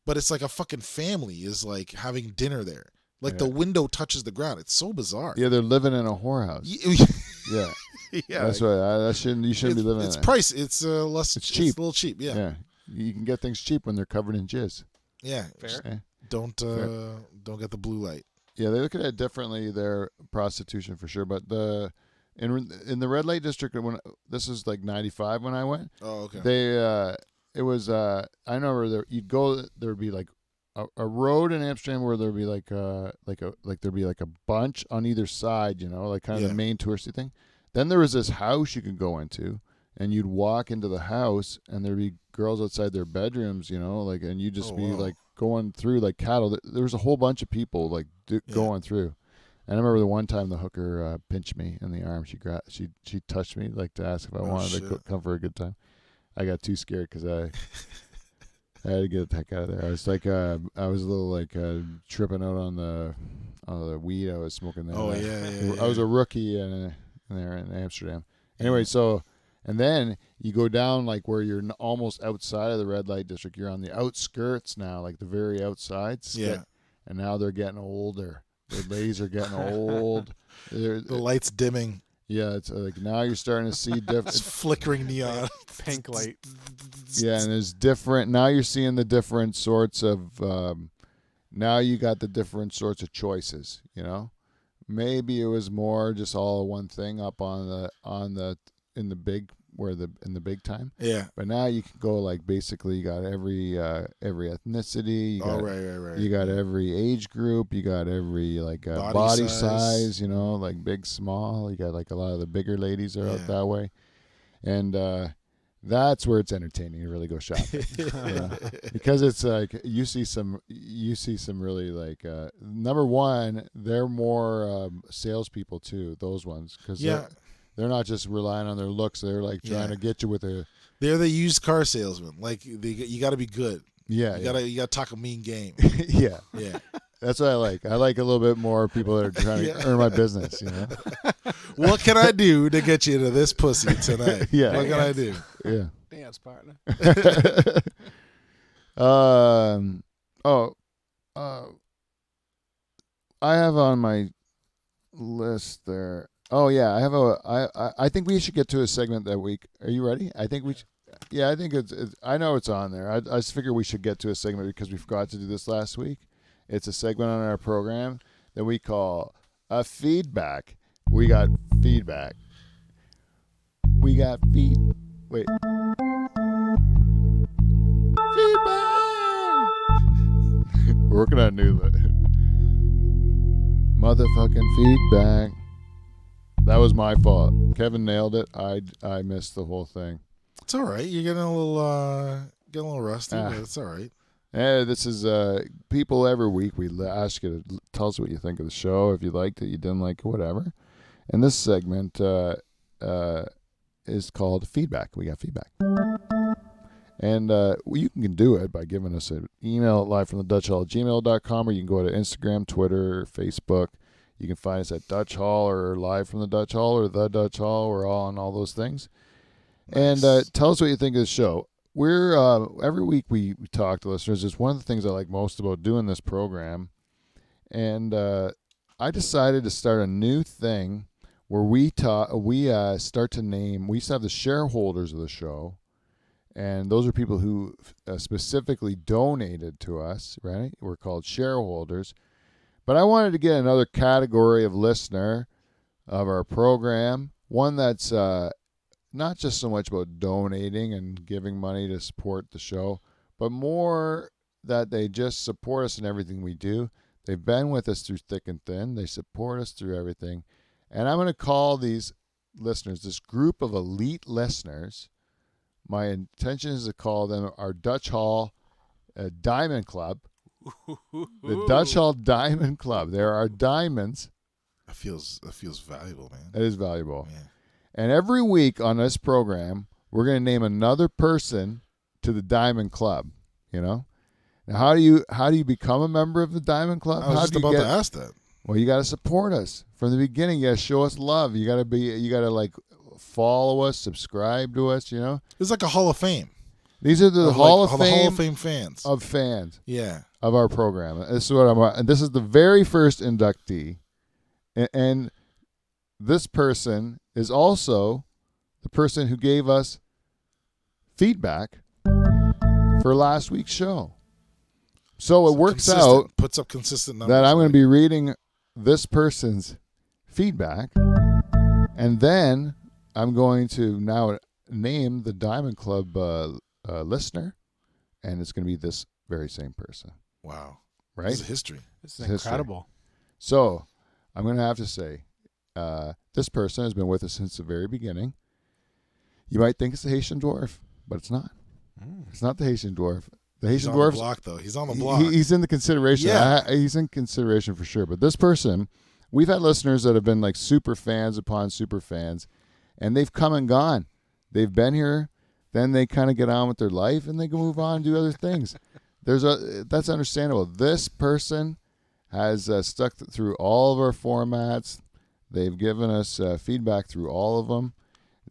but it's like a fucking family is like having dinner there. Like the window touches the ground. It's so bizarre. Yeah, they're living in a whorehouse. Yeah. Yeah, That's right. You shouldn't be living in it's it. price. It's less. It's cheap. It's a little cheap. Yeah. You can get things cheap when they're covered in jizz. Yeah. Fair. Eh. Don't get the blue light. Yeah, they look at it differently. Their prostitution for sure, but in the red light district when this was like 95 when I went. Oh, okay. It was I remember you'd go, there would be like a road in Amsterdam where there'd be like there'd be like a bunch on either side, like kind of the main touristy thing. Then there was this house you could go into, and you'd walk into the house, and there'd be girls outside their bedrooms, and you'd just be like going through like cattle. There was a whole bunch of people like going through. And I remember the one time the hooker pinched me in the arm. She touched me like to ask if I wanted to come for a good time. I got too scared because I had to get the heck out of there. I was like I was a little like tripping out on the weed I was smoking there. Oh yeah. I was a rookie there in Amsterdam. Anyway, so. And then you go down like where you're almost outside of the red light district. You're on the outskirts now, like the very outsides. Yeah. And now they're getting older. The ladies are getting old. The light's dimming. Yeah, it's like now you're starting to see different. It's flickering neon. Pink light. Yeah, and there's different. Now you're seeing the different sorts of. Now you got the different sorts of choices. Maybe it was more just all one thing up in the big time. Yeah. But now you can go like basically you got every ethnicity. You got, right. You got every age group. You got every like body size. Like big, small. You got like a lot of the bigger ladies are out that way, and that's where it's entertaining to really go shopping. Because it's like you see some really like number one, they're more salespeople too. Those ones because they're not just relying on their looks. They're like trying to get you with a. They're the used car salesman. Like you got to be good. Yeah, you gotta talk a mean game. Yeah. That's what I like. I like a little bit more people that are trying to earn my business. What can I do to get you to this pussy tonight? Yeah. What can I do? Yeah. Dance partner. I have on my list there. Oh yeah, I have I think we should get to a segment that week. Are you ready? I think we. Yeah, I think it's. I know it's on there. I just figure we should get to a segment because we forgot to do this last week. It's a segment on our program that we call a feedback. We got feedback. We got Wait. Feedback. We're working on new motherfucking feedback. That was my fault. Kevin nailed it. I missed the whole thing. It's all right. You're getting a little rusty, but it's all right. This is people every week. We ask you to tell us what you think of the show. If you liked it, you didn't like it, whatever. And this segment is called feedback. We got feedback. And you can do it by giving us an email at livefromthedutchhall@gmail.com, or you can go to Instagram, Twitter, Facebook. You can find us at Dutch Hall or Live from the Dutch Hall or The Dutch Hall. We're all on all those things. Nice. And tell us what you think of the show. We're every week we talk to listeners. It's one of the things I like most about doing this program. And I decided to start a new thing where we start to name. We used to have the shareholders of the show, and those are people who specifically donated to us. Right? We're called shareholders. But I wanted to get another category of listener of our program, one that's not just so much about donating and giving money to support the show, but more that they just support us in everything we do. They've been with us through thick and thin. They support us through everything. And I'm going to call these listeners, this group of elite listeners, my intention is to call them our Dutch Hall Diamond Club. The Dutch Hall Diamond Club. There are diamonds. That feels valuable, man. It is valuable. Yeah. And every week on this program, we're going to name another person to the Diamond Club. Now, how do you become a member of the Diamond Club? I was just about to ask that. Well, you got to support us from the beginning. You got to show us love. You got to like follow us, subscribe to us. It's like a Hall of Fame. These are the Hall of Fame fans of fans. Yeah. Of our program. This is what and this is the very first inductee, and this person is also the person who gave us feedback for last week's show. So it works consistent, out puts up consistent numbers. that I'm going to be reading this person's feedback, and then I'm going to now name the Diamond Club listener, and it's going to be this very same person. Wow. Right? This is history. This is incredible. So I'm going to have to say, this person has been with us since the very beginning. You might think it's the Haitian dwarf, but it's not. It's not the Haitian dwarf. The Haitian He's on dwarf. the block, though. He's on the block. He's in the consideration. Yeah. He's in consideration for sure. But this person, we've had listeners that have been like super fans upon super fans, and they've come and gone. They've been here, then they kind of get on with their life, and they can move on and do other things. That's understandable. This person has stuck through all of our formats. They've given us feedback through all of them.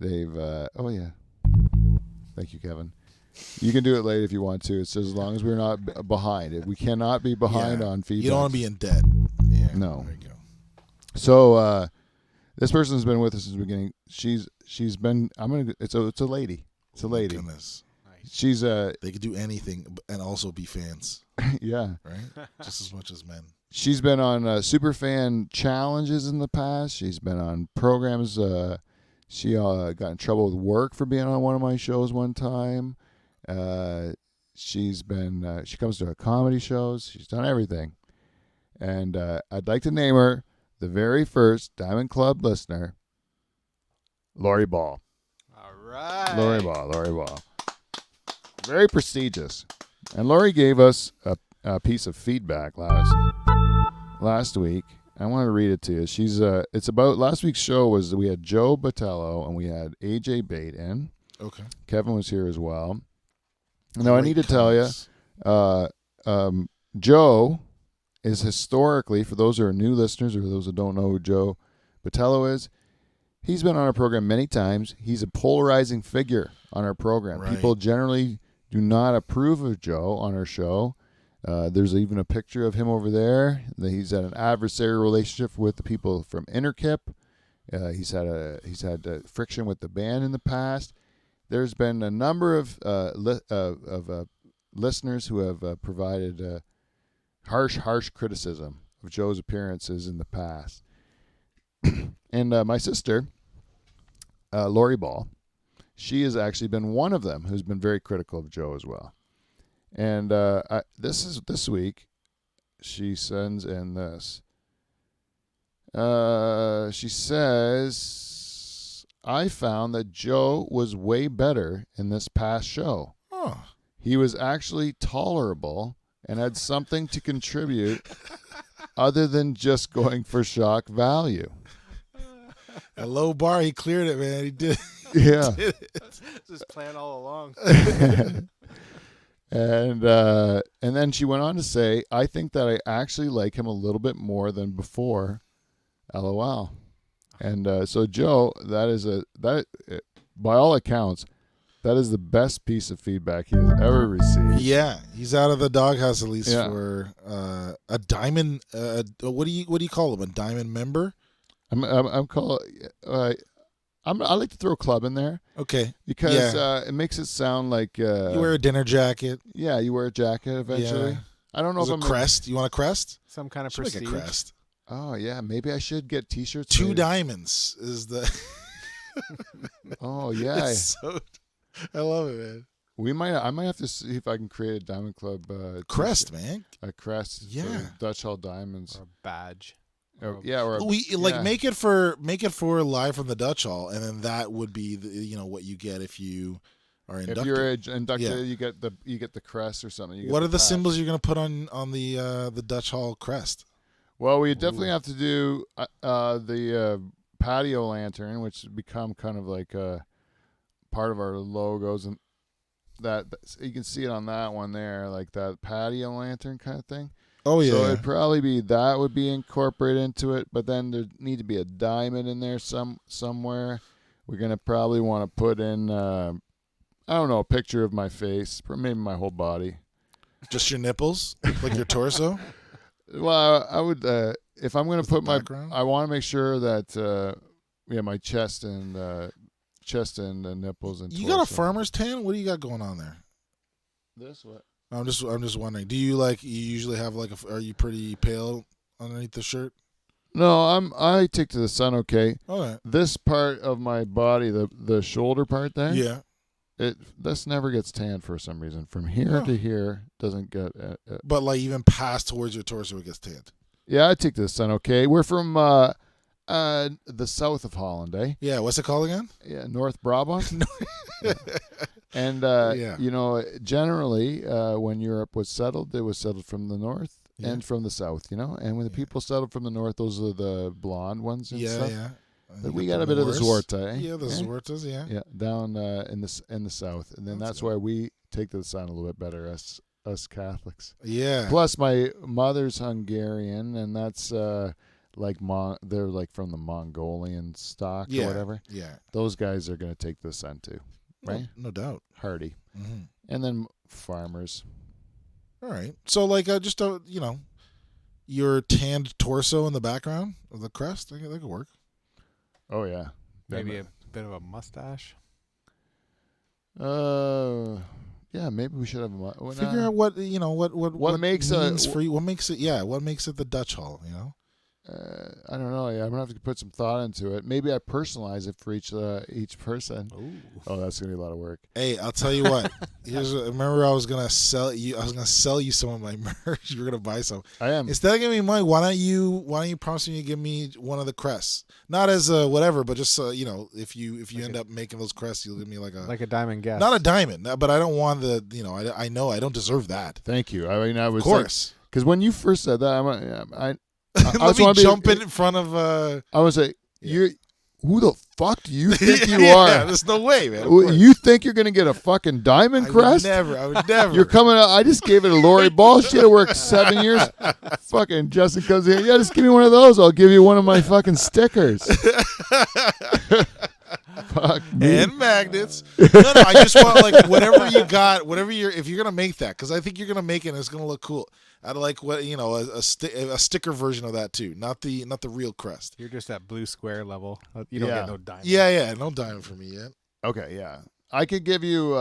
They've oh yeah, thank you, Kevin. You can do it late if you want to. It's just as long as we're not behind. We cannot be behind on feedback. You don't want to be in debt. Yeah. No. There you go. So this person's been with us since the beginning. She's been. It's a lady. It's a lady. Oh, goodness. She's They could do anything and also be fans, yeah. right? Just as much as men. She's been on Superfan challenges in the past. She's been on programs. She got in trouble with work for being on one of my shows one time. She's been. She comes to our comedy shows. She's done everything, and I'd like to name her the very first Diamond Club listener, Lori Ball. All right. Lori Ball. Very prestigious. And Lori gave us a piece of feedback last week. I want to read it to you. She's it's about last week's show was we had Joe Botello and we had AJ Bate in. Okay. Kevin was here as well. Now I need to tell you, Joe is historically, for those who are new listeners or those who don't know who Joe Botello is, he's been on our program many times. He's a polarizing figure on our program. Right. People generally do not approve of Joe on our show. There's even a picture of him over there. He's had an adversarial relationship with the people from Interkip. He's had friction with the band in the past. There's been a number of listeners who have provided harsh criticism of Joe's appearances in the past. And my sister, Lori Ball, she has actually been one of them who's been very critical of Joe as well. And this week, she sends in this. She says, I found that Joe was way better in this past show. Oh. He was actually tolerable and had something to contribute other than just going for shock value. A low bar, he cleared it, man. He did. Yeah. This is planned all along. And then she went on to say, I think that I actually like him a little bit more than before. LOL. And so Joe, by all accounts, that is the best piece of feedback he has ever received. Yeah, he's out of the doghouse at least Yeah. for a diamond. What do you call him? A diamond member? I'm called. I like to throw a club in there Okay. because it makes it sound like You wear a dinner jacket. yeah, you wear a jacket eventually. Yeah. I don't know There's if a I'm crest. You want a crest? Some kind of Should make prestige. a crest. Oh yeah, maybe I should get T-shirts. Two made. diamonds is the. Oh yeah, It's so, I love it, man. I might have to see if I can create a Diamond Club Crest, t-shirt. man. A crest. Yeah. For Dutch Hall Diamonds. Or a badge. Or, yeah, or a, We yeah. make it for live from the Dutch Hall, and then that would be what you get if you are inducted. If you're inducted, Yeah. you get the crest or something. You get What are the patch. symbols you're gonna put on the Dutch Hall crest? Well, we definitely have to do the patio lantern, which has become kind of like part of our logos, and that you can see it on that one there, like that patio lantern kind of thing. Oh yeah. So it'd probably be that would be incorporated into it, but then there need to be a diamond in there somewhere. We're gonna probably want to put in I don't know, a picture of my face, maybe my whole body. Just your nipples, like your torso. Well, I would if I'm gonna Just the put my, background? I want to make sure that my chest and nipples and You got a torso. farmer's tan? What do you got going on there? This what? I'm just wondering. Do you you usually have are you pretty pale underneath the shirt? No, I take to the sun okay. Okay. This part of my body, the shoulder part there, Yeah. this never gets tanned for some reason. From here Oh. to here doesn't get. But even past towards your torso, it gets tanned. Yeah, I take to the sun okay. We're from the south of Holland, eh? Yeah. What's it called again? Yeah, North Brabant. Yeah. And Yeah. generally, when Europe was settled, it was settled from the north Yeah. and from the south. And when the people settled from the north, those are the blonde ones and Yeah. stuff. Yeah. But we got a bit of the Zwarta, eh? Yeah, the Zwartas, yeah. Yeah, down in the south, and then that's good. why we take to the sun a little bit better, us Catholics. Yeah. Plus, my mother's Hungarian, and that's they're like from the Mongolian stock Yeah. or whatever. Yeah. Those guys are going to take the sun too, right? No doubt. Hardy, Mm-hmm. and then farmers. All right. So, your tanned torso in the background of the crest, I think that could work. Oh yeah, Maybe a bit of a mustache. yeah, maybe we should have a Figure out what makes means a- for you. What makes it? Yeah. What makes it the Dutch Hall? I don't know. Yeah, I'm gonna have to put some thought into it. Maybe I personalize it for each person. Ooh. Oh, that's gonna be a lot of work. Hey, I'll tell you what. Remember, I was gonna sell you some of my merch. You're gonna buy some. I am. Instead of giving me money, why don't you promise me to give me one of the crests? Not as a whatever, but just if you end up making those crests, you'll give me like Like a diamond guess. not a diamond, but I don't want I know I don't deserve that. Thank you. I mean, I was Of course. because when you first said that, I Let me jump in front of. I was like, Yeah. who the fuck do you think you Yeah, are? there's no way, man. Of course. You think you're gonna get a fucking diamond crest? I would never. You're coming out. I just gave it to Lori Ball. She had to work 7 years. Fucking Justin comes in. Yeah, just give me one of those. I'll give you one of my fucking stickers. Fuck me. And magnets. No, I just want whatever you got, if you're gonna make that, because I think you're gonna make it and it's gonna look cool. I'd like a sticker version of that too, not the real crest. You're just at blue square level. You don't Yeah. get no diamond. Yeah, no diamond for me yet. Okay, yeah. I could give you.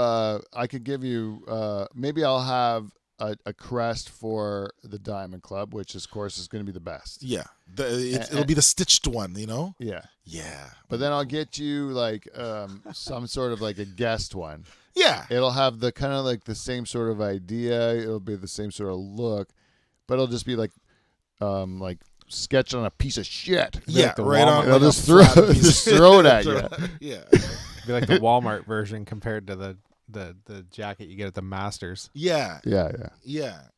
Maybe I'll have a crest for the Diamond Club, which of course is going to be the best. Yeah, it'll be the stitched one, Yeah. Yeah, But then I'll get you some sort of like a guest one. yeah, It'll have the kind of like the same sort of idea. It'll be the same sort of look, but it'll just be like sketched on a piece of shit. yeah. the Right Walmart- on. They'll like a just throw flat piece. just throw it at you. Yeah, Be like the Walmart version compared to the jacket you get at the Masters. yeah, Yeah.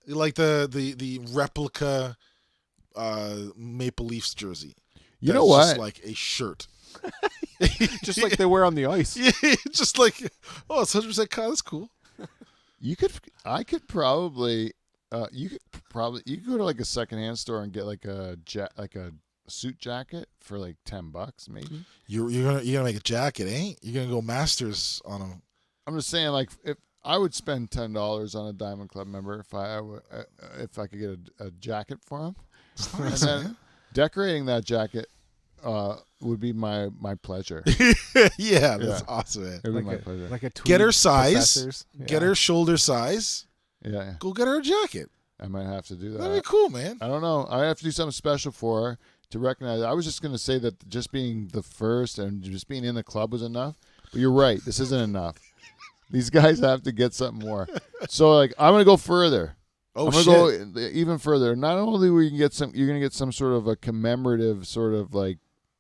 like the replica Maple Leafs jersey. You That's know what? Just like a shirt. Just like they wear on the ice. Yeah, just like, oh, it's 100% cotton. That's cool. You could probably go to like a secondhand store and get like a suit jacket for like $10 maybe. You're gonna make a jacket, ain't? You're gonna go Masters on them. I'm just saying, like, if I would spend $10 on a Diamond Club member if I could get a jacket for him, and then decorating that jacket would be my pleasure. Yeah, that's awesome, man. It would be my pleasure. Like a tweed Get her size. professors. Get her shoulder size. Yeah, Go get her a jacket. I might have to do that. That'd be cool, man. I don't know. I have to do something special for her to recognize. I was just going to say that just being the first and just being in the club was enough. But you're right. This isn't enough. These guys have to get something more. So, like, I'm going to go further. Oh, I'm going shit. to go even further. Not only will you get you're going to get some sort of a commemorative sort of like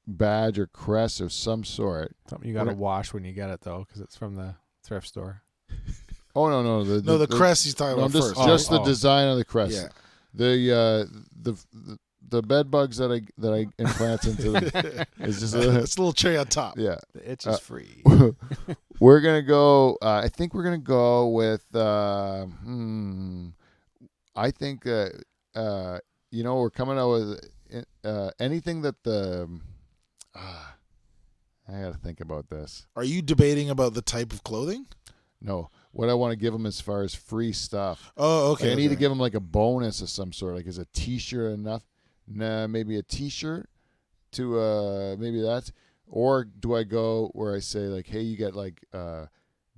badge or crest of some sort. Something you got to wash when you get it though, because it's from the thrift store. Oh no, The crest he's talking about just, first. just the Oh. design of the crest. Yeah. The bed bugs that I implant into them is just It's a little cherry on top. yeah. The itch is free. We're gonna go. I think we're gonna go with. I think we're coming out with anything that the. I got to think about this. Are you debating about the type of clothing? No, what I want to give them as far as free stuff. Oh, okay. Like, I need to okay. give them like a bonus of some sort. Like, is a T-shirt enough? Nah, maybe a T-shirt to maybe that. Or do I go where I say like, hey, you get like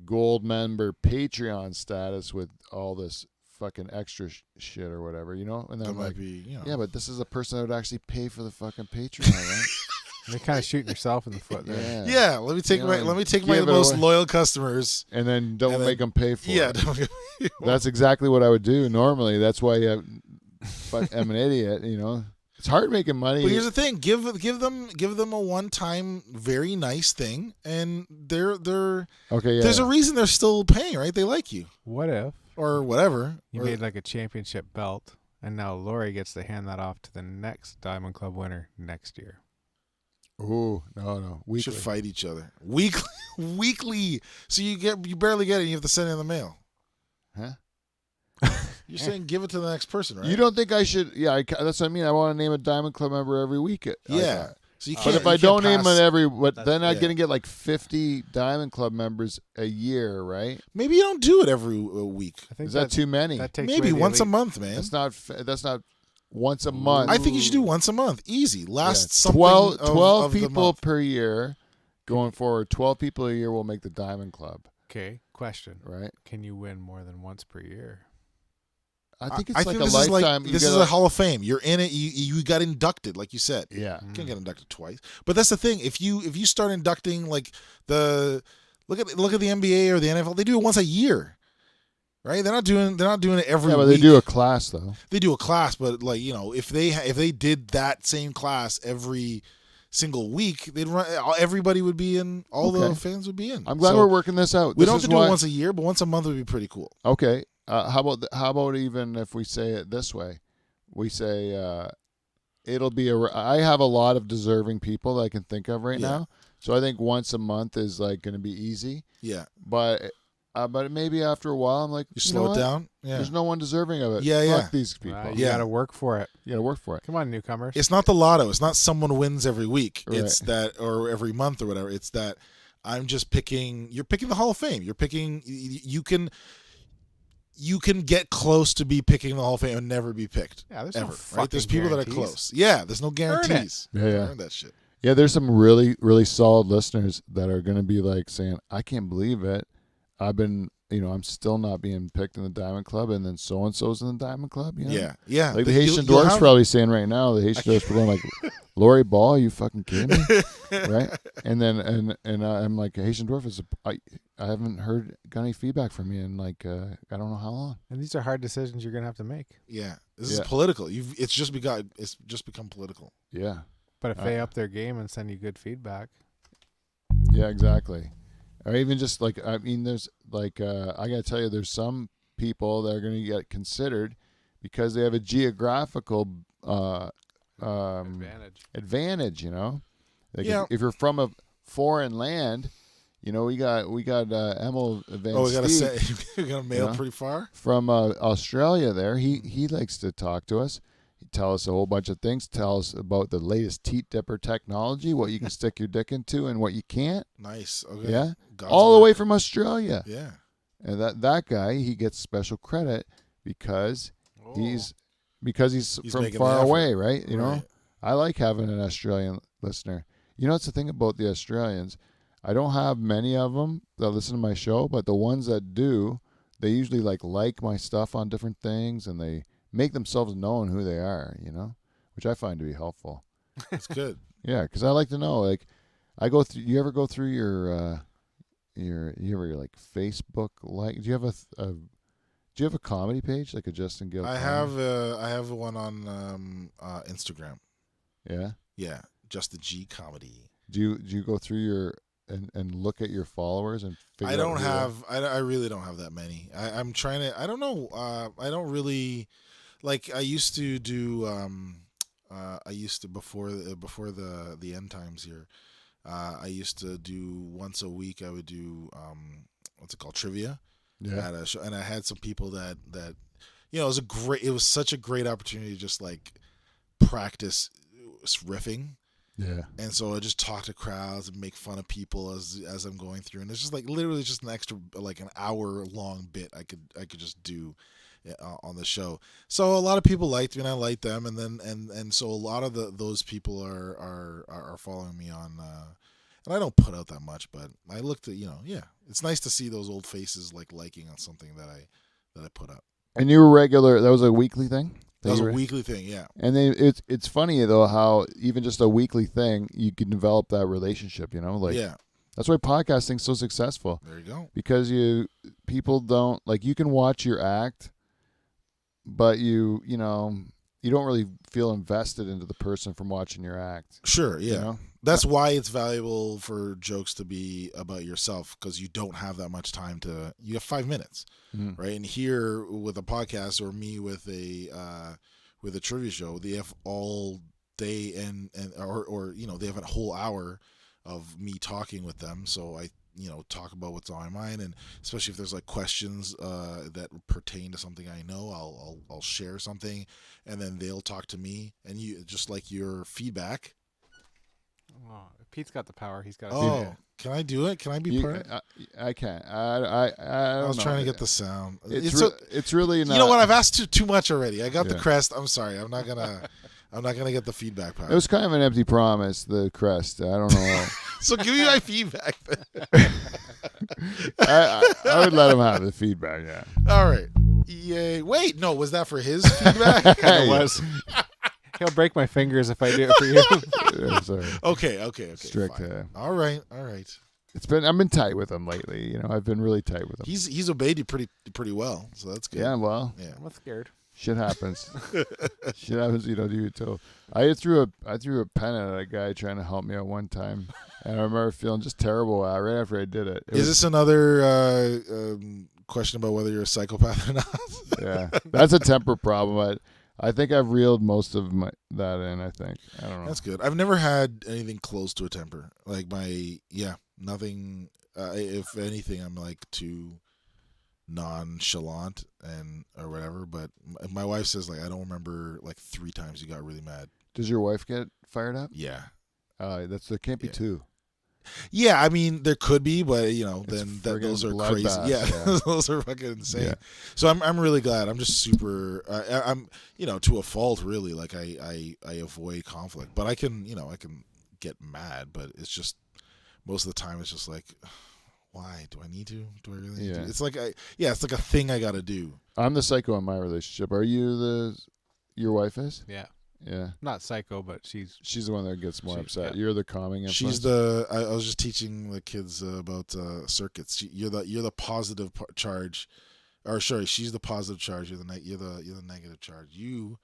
gold member Patreon status with all this fucking extra shit or whatever, you know? And then That I'm might like, be, yeah, but this is a person that would actually pay for the fucking Patreon, right? You're kind of shooting yourself in the foot there. Yeah. Yeah, let me take You know, my give it most away. loyal customers. And then don't And then- make them pay for Yeah, it. That's exactly what I would do normally. That's why I'm an idiot, you know? It's hard making money. But here's the thing: give them a one-time, very nice thing, and they're Okay, yeah. there's a reason they're still paying, right? They like you What if or whatever. you Or- made like a championship belt, and now Lori gets to hand that off to the next Diamond Club winner next year? Ooh, no. we should Weekly. fight each other weekly. So you barely get it. And you have to send it in the mail. Huh? You're saying give it to the next person, right? You don't think I should? Yeah, that's what I mean. I want to name a Diamond Club member every week. Yeah. So you can't. But if you I can't don't name pass- it every, but then I'm yeah. gonna get like 50 Diamond Club members a year, right? maybe you don't do it every week. I think Is that too many? That takes Maybe away the once a elite- month, man. That's not once a month. I think you should do once a month. Easy. Last Yeah. something 12 of the people month. per year going forward. 12 people a year will make the Diamond Club, Okay, question: right? can you win more than once per year? I think it's I like think a this lifetime. Is like, this is a Hall of Fame. You're in it. You got inducted, like you said. yeah. You can't get inducted twice. But that's the thing. If you start inducting like the look at the NBA or the NFL, they do it once a year, right? They're not doing it every Yeah, but week. they do a class though. They do a class, but like if they did that same class every single week, they'd run. Everybody would be in. All the Okay. fans would be in. I'm glad So we're working this out. we This don't have is to do why- it once a year, but once a month would be pretty cool. Okay. How about even if we say it this way? We say it'll be I have a lot of deserving people that I can think of right Yeah. now. So I think once a month is like going to be easy. Yeah, But maybe after a while I'm like, you you slow know it what? down. Yeah, There's no one deserving of it. Yeah, Fuck yeah. these people. You Yeah. got to work for it. You got to work for it. Come on, newcomers. it's not the lotto. It's not someone wins every week. Right. It's that, or every month or whatever. It's that I'm just picking. You're picking the Hall of Fame. You're picking. You can get close to be picking the Hall of Fame and never be picked. Yeah, there's ever. no Right? fucking There's people that are guarantees. close. Yeah, there's no guarantees. Yeah, yeah. Earn that shit. Yeah, there's some really, really solid listeners that are going to be like saying, I can't believe it. I'm still not being picked in the Diamond Club, and then so-and-so's in the Diamond Club. You know? Yeah, yeah. Like the You'll- Haitian you'll Dwarf's have- probably saying right now, the Haitian Dwarf's probably like, Lori Ball, are you fucking kidding me? Right? And then I'm like, Haitian Dwarf I haven't got any feedback from you in like I don't know how long. And these are hard decisions you're gonna have to make. Yeah, this is Yeah. political. It's just become political. Yeah, But if they up their game and send you good feedback, yeah, exactly. Or even just like there's like I gotta tell you, there's some people that are going to get considered because they have a geographical advantage. You know, like Yeah. if you're from a foreign land. You know, we got Emil Van Oh, we gotta Steeg say, we gotta mail Yeah. pretty far. from Australia there. He likes to talk to us. He tell us a whole bunch of things. Tell us about the latest teat dipper technology, what you can stick your dick into and what you can't. Nice. Okay. Yeah, God's all the work. way from Australia. Yeah. And that guy, he gets special credit because he's He's from making far the effort. away, right? You know, Right. I like having an Australian listener. You know, it's the thing about the Australians. I don't have many of them that listen to my show, but the ones that do, they usually like my stuff on different things, and they make themselves known who they are. You know, which I find to be helpful. It's good. Yeah, because I like to know. Like, I go through. You ever go through your like Facebook? Like, do you have a comedy page like a Justin Gayle? I comedy? have one on Instagram. Yeah. Yeah, just the G comedy. Do you go through your and look at your followers and figure I out don't who they are? have. I really don't have that many. I'm trying to. I don't know. I don't really like. I used to do. I used to before the end times here. I used to do once a week. I would do what's it called, trivia Yeah. at a show, and I had some people that it was such a great opportunity to just like practice riffing. Yeah. And so I just talk to crowds and make fun of people as I'm going through, and it's just like literally just an extra like an hour long bit I could just do on the show. So a lot of people liked me and I liked them, and then and so a lot of those people are following me on. And I don't put out that much, but I looked at, it's nice to see those old faces liking on something that I put up. And you were regular. That was a weekly thing. That was a weekly thing, yeah. And then it's funny though how even just a weekly thing you can develop that relationship. Yeah. That's why podcasting's so successful. There you go. Because people don't you can watch your act, but you don't really feel invested into the person from watching your act. Sure, yeah. You know? That's why it's valuable for jokes to be about yourself, because you don't have that much time you have 5 minutes, right? And here with a podcast or me with a trivia show, they have all day or they have a whole hour of me talking with them. So I talk about what's on my mind, and especially if there's questions that pertain to something I know, I'll share something, and then they'll talk to me, and you just like your feedback. Oh, Pete's got the power. He's got. Can I do it? Can I be part of it? I can't. I don't was know. trying to get the sound. It's really not. You know what? I've asked too much already. I got the crest. I'm sorry. I'm not gonna get the feedback power. It was kind of an empty promise. The crest. I don't know. So give me my feedback then. I would let him have the feedback. Yeah. All right. Yay. Wait. No. Was that for his feedback? It was. He'll break my fingers if I do it for you. Yeah, sorry. Okay. Strict. All right. I've been tight with him lately. I've been really tight with him. He's obeyed you pretty well, so that's good. Yeah. Well. Yeah. I'm scared. Shit happens. Shit happens. You don't do it too. I threw a pen at a guy trying to help me out one time, and I remember feeling just terrible right after I did it. Is this another question about whether you're a psychopath or not? Yeah, that's a temper problem. I think I've reeled most of that in. I think. I don't know. That's good. I've never had anything close to a temper. Nothing. If anything, I'm too nonchalant or whatever. But my wife says I don't remember 3 times you got really mad. Does your wife get fired up? Yeah. There can't be 2. Yeah, I mean there could be, but those are crazy. Yeah, those are fucking insane. Yeah. So I'm really glad. I'm just super. I'm to a fault really. I avoid conflict, but I can get mad, but it's just most of the time it's just why do I need to? Do I really need to? It's it's like a thing I got to do. I'm the psycho in my relationship. Are you your wife is? Yeah. Yeah. Not psycho, but she's the one that gets more upset. Yeah. You're the calming influence. She's I was just teaching the kids about circuits. You're the positive charge, or sorry, she's the positive charge. You're the negative charge. You,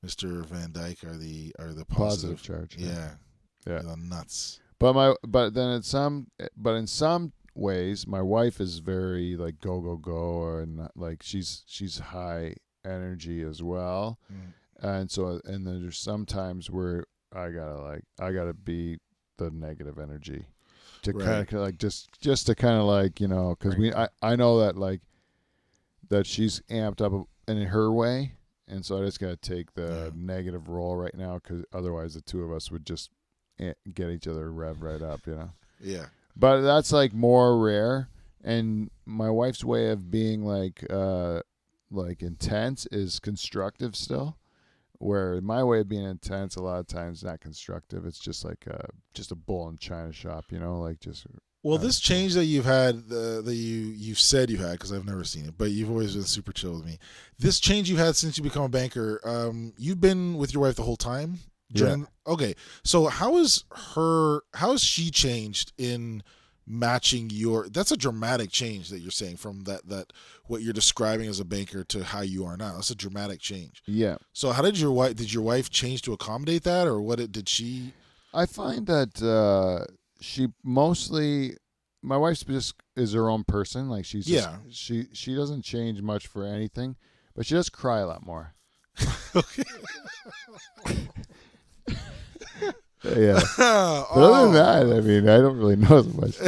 Mr. Van Dyke, are the positive charge. Yeah. You're the nuts. But in some ways, my wife is very go, and she's high energy as well. And so, and then there's some times where I gotta be the negative energy to kind of just to kind of because I know that that she's amped up in her way, and so I just gotta take the negative role right now, because otherwise the two of us would just get each other revved right up, Yeah. But that's more rare, and my wife's way of being intense is constructive still. Where my way of being intense a lot of times not constructive. It's just just a bull in China shop, just. Well, this change that you've had, that you've said you've had, because I've never seen it, but you've always been super chill with me. This change you had since you become a banker, you've been with your wife the whole time. Okay, so how has she changed in matching that's a dramatic change that you're saying from that what you're describing as a banker to how you are now. That's a dramatic change. Yeah. So how did your wife change to accommodate that, or did she? I find that she mostly, my wife just is her own person. She's she doesn't change much for anything, but she does cry a lot more. Okay. Yeah. But other than that, I mean, I don't really know as much.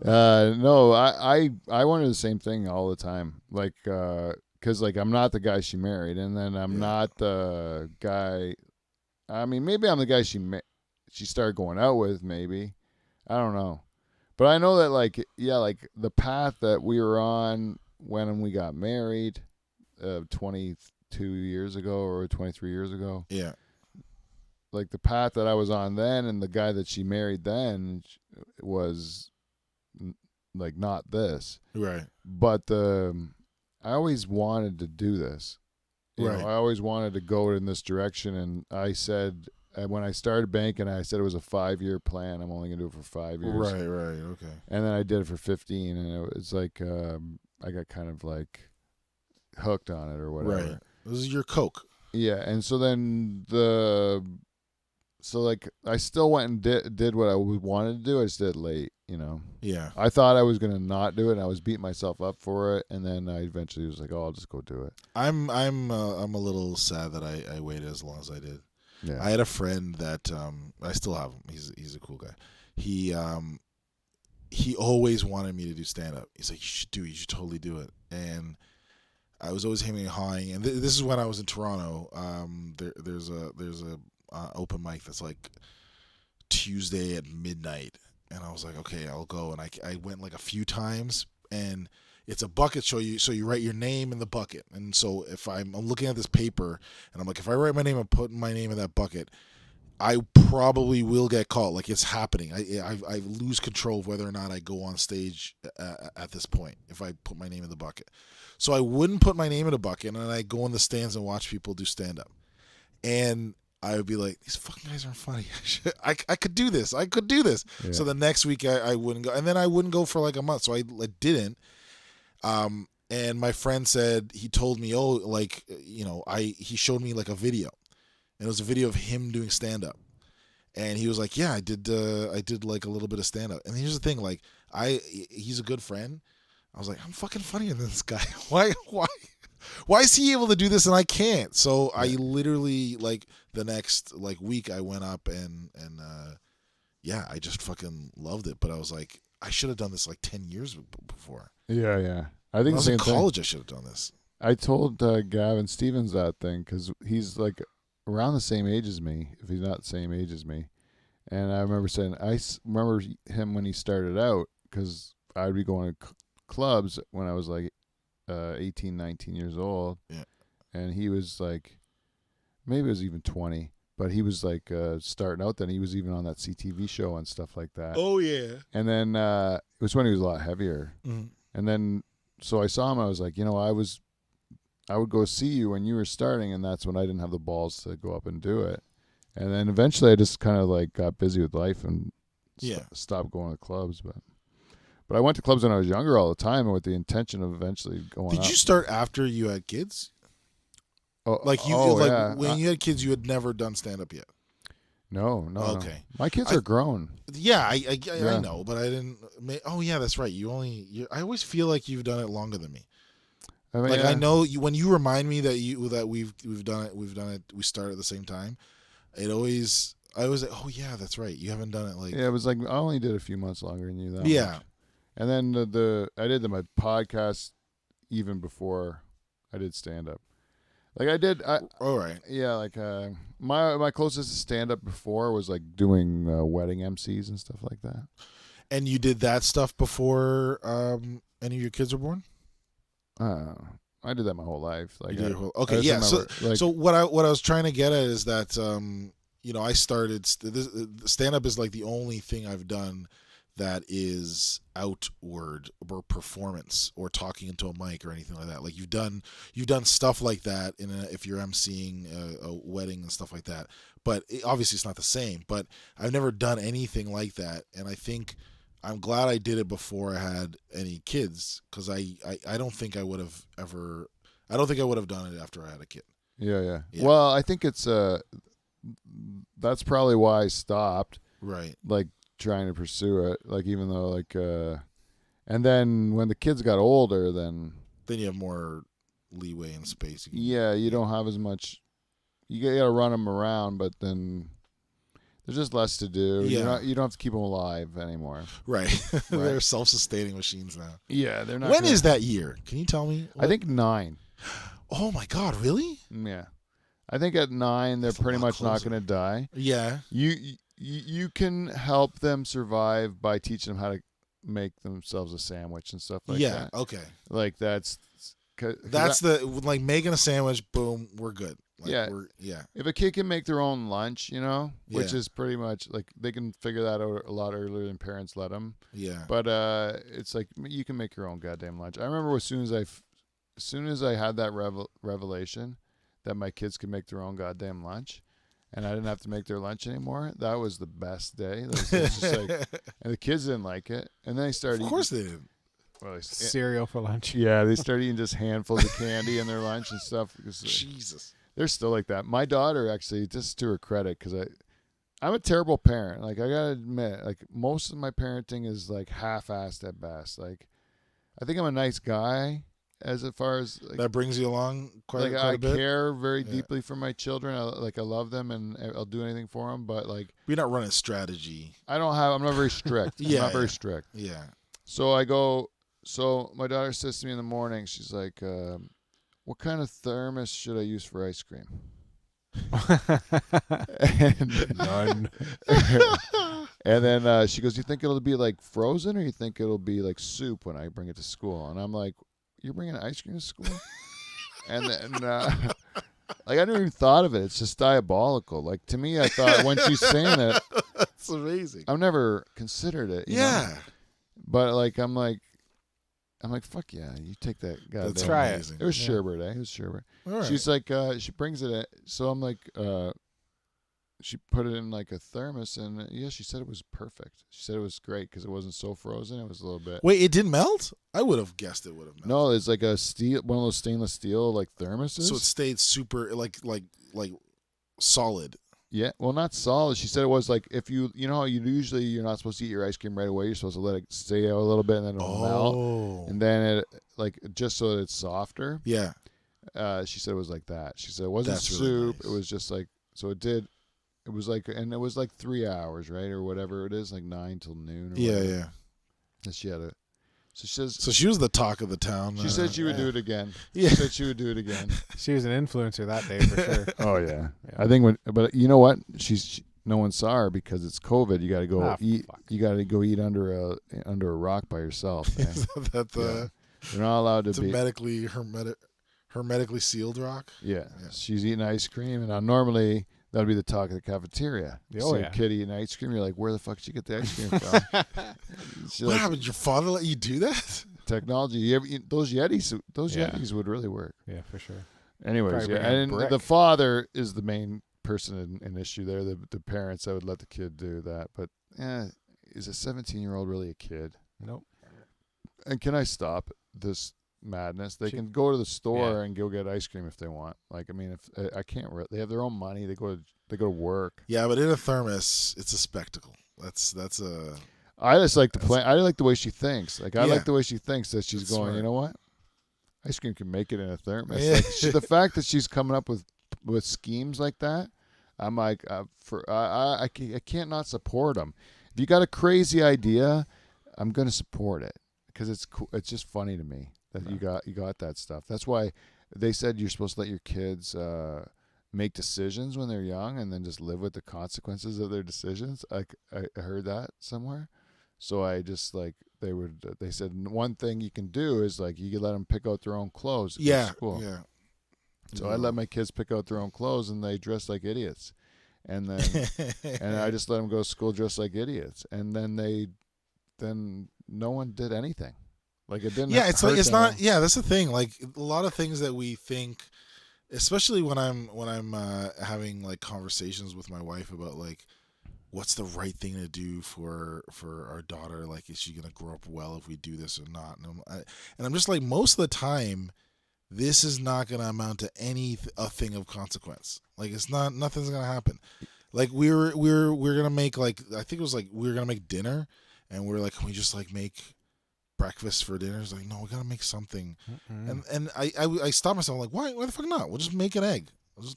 Man. No, I wanted the same thing all the time. Because I'm not the guy she married, and then I'm not the guy. I mean, maybe I'm the guy she started going out with. Maybe, I don't know, but I know that the path that we were on when we got married, 20 22 years ago or 23 years ago. Yeah. Like the path that I was on then, and the guy that she married then was like not this. Right. But I always wanted to do this. Right. I always wanted to go in this direction, and I said when I started banking, I said it was a 5-year plan. I'm only gonna do it for 5 years. Right. Right. Okay. And then I did it for 15, and it was like I got kind of like hooked on it or whatever. Right. This is your Coke. Yeah, and so then like I still went and did what I wanted to do. I just did it late, Yeah. I thought I was gonna not do it, and I was beating myself up for it, and then I eventually was like, "Oh, I'll just go do it." I'm a little sad that I waited as long as I did. Yeah, I had a friend that I still have him. He's a cool guy. He always wanted me to do stand up. He's like, you should totally do it. And I was always hemming and hawing. And this is when I was in Toronto. There's a open mic that's like Tuesday at midnight, and I was like, okay, I'll go. And I went like a few times, and it's a bucket show. So you write your name in the bucket. And so if I'm looking at this paper, and I'm like, if I write my name and put my name in that bucket, I probably will get caught. Like, it's happening. I lose control of whether or not I go on stage at this point if I put my name in the bucket. So I wouldn't put my name in a bucket, and I go in the stands and watch people do stand up. And I would be like, these fucking guys aren't funny. I could do this. I could do this. Yeah. So the next week I wouldn't go. And then I wouldn't go for like a month. So I didn't. And my friend said, he told me, he showed me like a video. And it was a video of him doing stand up. And he was like, yeah, I did like a little bit of stand up. And here's the thing, like he's a good friend. I was like, I'm fucking funnier than this guy. Why is he able to do this and I can't? So I literally like the next like week I went up and I just fucking loved it. But I was like, I should have done this like 10 years before. Yeah. I think when I was in college, I should have done this. I told Gavin Stevens that thing because he's like around the same age as me, if he's not the same age as me. And I remember saying, I remember him when he started out because I'd be going to clubs when I was like 18, 19 years old. Yeah. And he was like, maybe it was even 20, but he was like starting out then. He was even on that CTV show and stuff like that. Oh, yeah. And then it was when he was a lot heavier. Mm-hmm. And then, so I saw him, I was like, I would go see you when you were starting, and that's when I didn't have the balls to go up and do it. And then eventually I just kind of like got busy with life and stopped going to clubs. But I went to clubs when I was younger all the time with the intention of eventually going Did up. you start after you had kids? Oh, when you had kids, you had never done stand-up yet? No. Okay. No. My kids are grown. Yeah, I know, but I didn't. Oh, yeah, that's right. I always feel like you've done it longer than me. I mean, I know when you remind me that we've done it, we started at the same time. I was like, oh yeah, that's right. You haven't done it like. Yeah, it was like I only did a few months longer than you. That yeah. Much. And then I did my podcast even before I did stand up. Like I did. All right. Yeah, like my closest to stand up before was like doing wedding MCs and stuff like that. And you did that stuff before any of your kids were born? I did that my whole life. Like, okay, yeah. So what I was trying to get at is that I started stand up is like the only thing I've done that is outward or performance or talking into a mic or anything like that. Like you've done stuff like that if you're emceeing a wedding and stuff like that. But obviously it's not the same. But I've never done anything like that, and I think I'm glad I did it before I had any kids because I don't think I would have done it after I had a kid. Yeah. Well, I think it's that's probably why I stopped. Right. Like trying to pursue it. Like even though like and then when the kids got older, then you have more leeway and space. You don't have as much. You got to run them around, but then. There's just less to do. Yeah. You don't have to keep them alive anymore. Right. They're self-sustaining machines now. Yeah, they're not. When is that year? Can you tell me? I think 9. Oh my God, really? Yeah. I think at 9 they're pretty much not going to die. Yeah. You can help them survive by teaching them how to make themselves a sandwich and stuff like that. Yeah, okay. Like That's the like making a sandwich. Boom, we're good. Like, Yeah. Yeah. If a kid can make their own lunch, which Yeah. is pretty much like they can figure that out a lot earlier than parents let them. Yeah. But it's like you can make your own goddamn lunch. I remember as soon as I had that revelation that my kids could make their own goddamn lunch, and I didn't have to make their lunch anymore. That was the best day. It was just like, and the kids didn't like it, and then they started. Of course they did. Well, Cereal for lunch. yeah, they started eating just handfuls of candy in their lunch and stuff. Because, Jesus. they're still like that. My daughter, actually, just to her credit, because I'm a terrible parent. Like, I gotta admit, like, most of my parenting is like half-assed at best. Like, I think I'm a nice guy as far as like, That brings you along quite I a bit. care very deeply for my children. I love them and I'll do anything for them. But like, We're not running strategy. I'm not very strict. I'm not very strict. Yeah. So my daughter says to me in the morning, she's like, what kind of thermos should I use for ice cream? None. And then she goes, you think it'll be like frozen or you think it'll be like soup when I bring it to school? And I'm like, you're bringing ice cream to school? And then like, I never even thought of it. It's just diabolical. Like, to me, I thought when she's saying it, That's amazing. I've never considered it. you know? Yeah. But like, I'm like, fuck yeah, you take that goddamn. That's try it. amazing. It was sherbet, eh? It was sherbet. All right. She's like, she brings it in. So I'm like, she put it in like a thermos, and yeah, she said it was perfect. She said it was great because it wasn't so frozen. It was a little bit. Wait, it didn't melt? I would have guessed it would have melted. No, it's like one of those stainless steel like thermoses. So it stayed super like solid. Yeah, well, not solid. She said it was like if you know how you're not supposed to eat your ice cream right away. You're supposed to let it stay out a little bit and then it'll melt, and then it like just so that it's softer. Yeah. She said it was like that. She said it wasn't That's soup. really nice. It was just like so. It was like, and it was like 3 hours, right, or whatever it is, like 9 till noon. Or Yeah, whatever. yeah. And she had it. So she says. So she was the talk of the town. She said she would do it again. Yeah. She said she would do it again. She was an influencer that day for sure. Oh yeah. I think but you know what? No one saw her because it's COVID. You got to go eat. Fuck. You got to go eat under a rock by yourself. Man. Is that the You're not allowed to it's a be. hermetically sealed rock? Yeah. She's eating ice cream, and now normally that'd be the talk of the cafeteria. You Oh, see yeah. a kid eating ice cream, you're like, where the fuck did you get the ice cream from? She's What like, happened? Your father let you do that? technology. Those Yetis would really work. Yeah, for sure. Anyways, Probably yeah, bring a and brick. the father is the main person in issue there. The parents that would let the kid do that, but is a 17-year-old really a kid? Nope. And can I stop this madness? They can go to the store Yeah. and go get ice cream if they want. Like, I mean, if I can't, they have their own money. They go to work. Yeah, but in a thermos, it's a spectacle. That's a. I just like the plan. I like the way she thinks. Like, I Yeah. like the way she thinks that she's That's going. smart. You know what? Ice cream can make it in a thermos. Yeah. Like, the fact that she's coming up with schemes like that, I'm like, I can't not support them. If you got a crazy idea, I'm gonna support it because it's cool. It's just funny to me that you got that stuff. That's why they said you're supposed to let your kids make decisions when they're young and then just live with the consequences of their decisions. I heard that somewhere. So I just like they said one thing you can do is like you can let them pick out their own clothes at Yeah. school. Yeah. So I let my kids pick out their own clothes and they dress like idiots. And then and I just let them go to school dressed like idiots. And then no one did anything. Like it didn't. Yeah, it's like hurt it's them. not. Yeah, that's the thing. Like a lot of things that we think, especially when I'm having like conversations with my wife about like what's the right thing to do for our daughter. Like, is she gonna grow up well if we do this or not? And I'm just like, most of the time, this is not gonna amount to a thing of consequence. Like, it's not. Nothing's gonna happen. Like we're gonna make like I think it was like we were gonna make dinner, and we're like, can we just like make breakfast for dinner? It's like, no, we gotta make something. And I stopped myself. I'm like, why the fuck not? We'll just make an egg.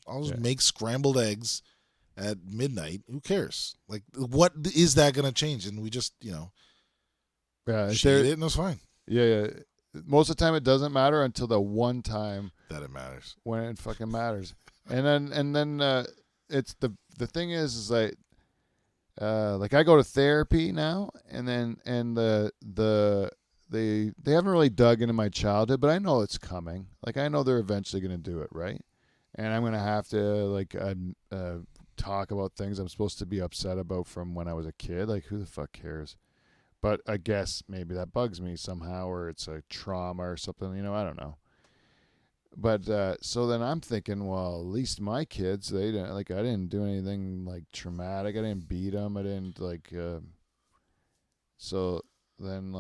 I'll just make scrambled eggs at midnight. Who cares? Like, what is that gonna change? And we just Yeah, she ate it and it was fine. yeah. Most of the time, it doesn't matter until the one time That it matters. when it fucking matters. And then it's the thing is like I go to therapy now, and the they haven't really dug into my childhood, but I know it's coming. Like I know they're eventually going to do it, right? And I'm going to have to like talk about things I'm supposed to be upset about from when I was a kid. Like who the fuck cares? But I guess maybe that bugs me somehow, or it's a trauma or something. I don't know. But so then I'm thinking, well, at least my kids, they didn't like. I didn't do anything like traumatic. I didn't beat them. I didn't like. So then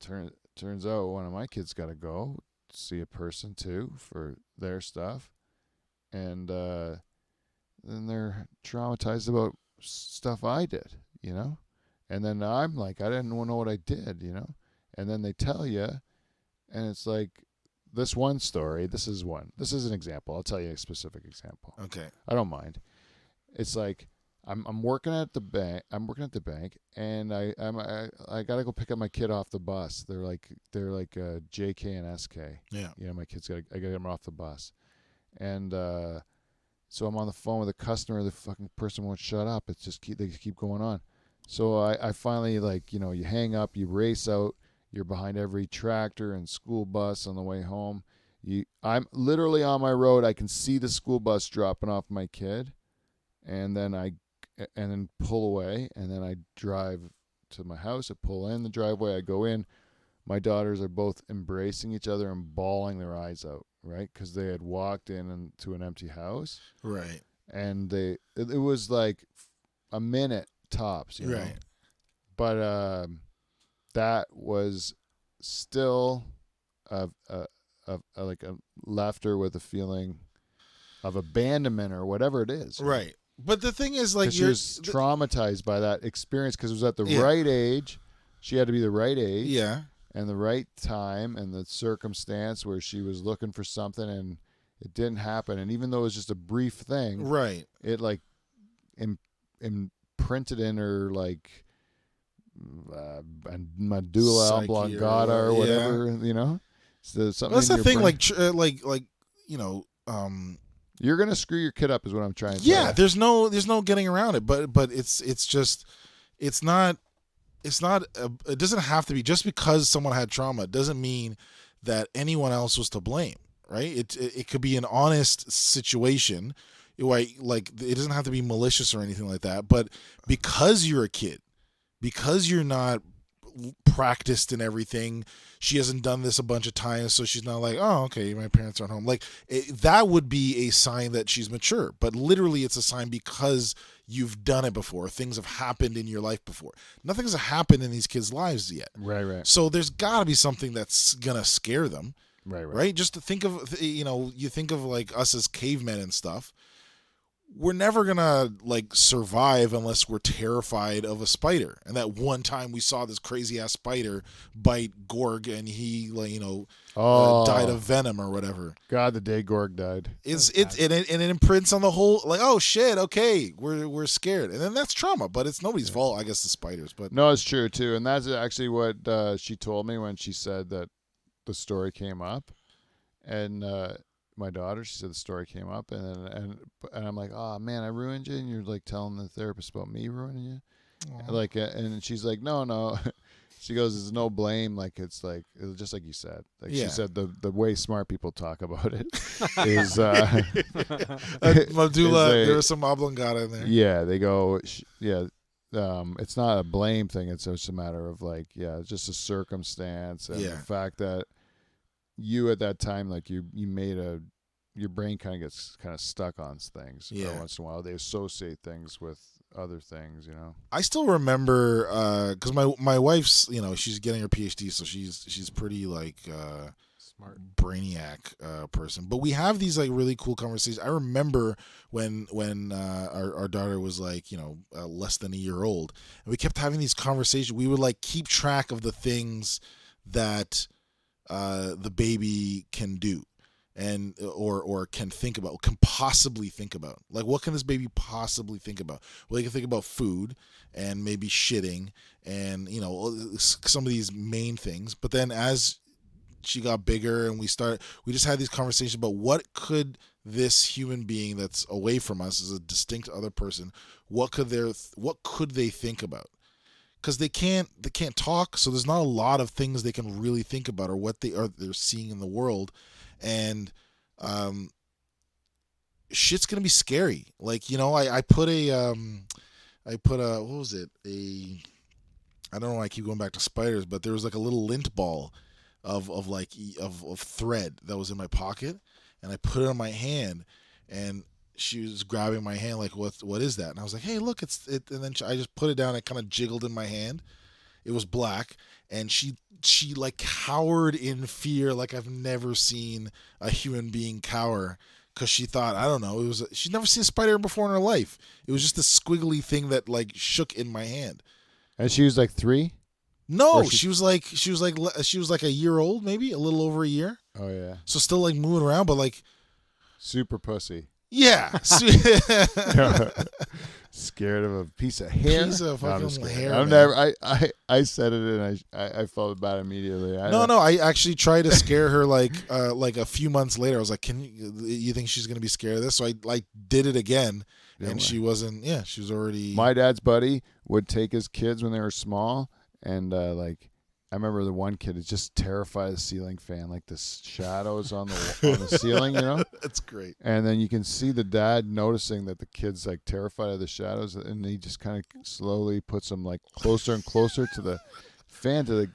turns out one of my kids got to go see a person too for their stuff, and then they're traumatized about stuff I did. And then I'm like, I didn't know what I did. And then they tell you, and it's like. This one story, this is an example. I'll tell you a specific example. Okay. I don't mind. It's like I'm working at the bank. And I gotta go pick up my kid off the bus. They're like JK and SK. Yeah. My kids I gotta get them off the bus, and so I'm on the phone with a customer. The fucking person won't shut up. It's just they keep going on. So I finally you hang up, you race out. You're behind every tractor and school bus on the way home. I'm literally on my road. I can see the school bus dropping off my kid, and then pull away, and then I drive to my house. I pull in the driveway. I go in. My daughters are both embracing each other and bawling their eyes out, right? Because they had walked into an empty house, right? And it was like a minute tops, right? But that was still like a left her with a feeling of abandonment or whatever it is. Right. But the thing is, like, she was traumatized by that experience because it was at the right age. She had to be the right age. Yeah. And the right time and the circumstance where she was looking for something and it didn't happen. And even though it was just a brief thing, right, it like imprinted in her like medulla Psyche oblongata or whatever, So something. Well, that's the thing, brain. like You're gonna screw your kid up, is what I'm trying to say. Yeah, there's no getting around it. But it's not. It doesn't have to be just because someone had trauma. It doesn't mean that anyone else was to blame, right? It could be an honest situation. It doesn't have to be malicious or anything like that. But because you're a kid, because you're not practiced in everything, she hasn't done this a bunch of times, so she's not like, oh, okay, my parents aren't home. That would be a sign that she's mature. But literally, it's a sign because you've done it before. Things have happened in your life before. Nothing's happened in these kids' lives yet. Right. So there's got to be something that's gonna scare them. Right. Just to think of, you think of like us as cavemen and stuff. We're never gonna survive unless we're terrified of a spider. And that one time we saw this crazy ass spider bite Gorg, and he died of venom or whatever. God, the day Gorg died. It imprints on the whole. Oh shit, okay, we're scared, and then that's trauma. But it's nobody's fault, I guess, the spiders. But no, it's true too, and that's actually what she told me when she said that the story came up, and. My daughter, she said the story came up, and I'm like, oh man, I ruined you, and you're like telling the therapist about me ruining you, and she's like, no, she goes, there's no blame, it's just like you said, she said the way smart people talk about it is medulla, there was some oblongata in there. Yeah, they go, it's not a blame thing, it's just a matter of it's just a circumstance and the fact that. You at that time, you made your brain kind of gets stuck on things. Every once in a while, they associate things with other things. I still remember because my wife's she's getting her PhD, so she's pretty smart brainiac person. But we have these really cool conversations. I remember when our daughter was less than a year old, and we kept having these conversations. We would keep track of the things that. The baby can do and or can think about, can possibly think about. What can this baby possibly think about? Well, they can think about food and maybe shitting and some of these main things. But then as she got bigger and we just had these conversations about what could this human being that's away from us as a distinct other person, what could they think about? because they can't talk, so there's not a lot of things they can really think about or what they're seeing in the world, and shit's gonna be scary. Like, I put a what was it, I don't know why I keep going back to spiders, but there was like a little lint ball of thread that was in my pocket, and I put it on my hand, and she was grabbing my hand like, what is that? And I was like, hey, look, it's it. And then I just put it down. It kind of jiggled in my hand. It was black, and she like cowered in fear like I've never seen a human being cower, because she thought, I don't know, she'd never seen a spider before in her life. It was just a squiggly thing that like shook in my hand. And she was like 3? No, she was like a year old, maybe a little over a year. Oh yeah. So still like moving around, but like super pussy. Yeah. Scared of a piece of hair. Piece of fucking hair. I've never. I said it and I felt bad immediately. No. I actually tried to scare her like a few months later. I was like, you think she's gonna be scared of this? So I like did it again, and she wasn't. Yeah, she was already. My dad's buddy would take his kids when they were small, and I remember the one kid is just terrified of the ceiling fan, like the shadows on the ceiling, That's great. And then you can see the dad noticing that the kid's like terrified of the shadows, and he just kind of slowly puts them like closer and closer to the fan, to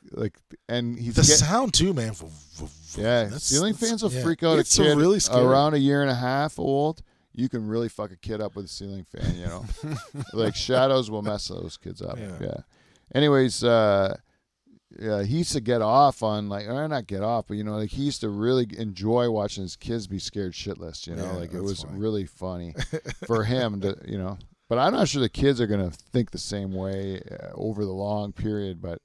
and he's sound too, man. Yeah, ceiling fans will freak out a kid really around a year and a half old. You can really fuck a kid up with a ceiling fan, like shadows will mess those kids up. Yeah. Anyways, yeah, he used to get off on or not get off, but he used to really enjoy watching his kids be scared shitless. It was funny. Really funny for him to, But I'm not sure the kids are gonna think the same way over the long period. But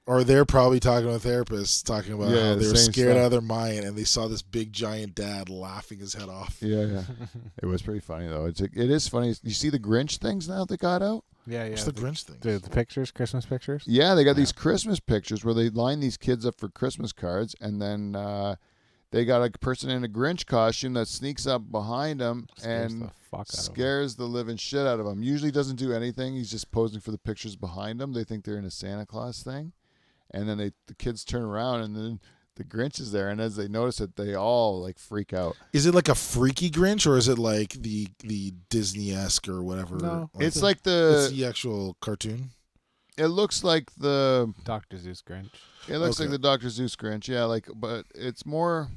or they're probably talking to a therapist, talking about how they were scared out of their mind, and they saw this big giant dad laughing his head off. Yeah. It was pretty funny though. It is funny. You see the Grinch things now that got out? Yeah. What's the Grinch thing? The pictures, Christmas pictures? Yeah, they got these Christmas pictures where they line these kids up for Christmas cards, and then they got a person in a Grinch costume that sneaks up behind them and scares the living shit out of them. Usually doesn't do anything. He's just posing for the pictures behind them. They think they're in a Santa Claus thing. And then the kids turn around, and then the Grinch is there, and as they notice it, they all freak out. Is it like a freaky Grinch, or is it like the Disney-esque or whatever? No, it's like the actual cartoon. It looks like the Dr. Zeus Grinch. It looks like the Dr. Zeus Grinch, but it's more,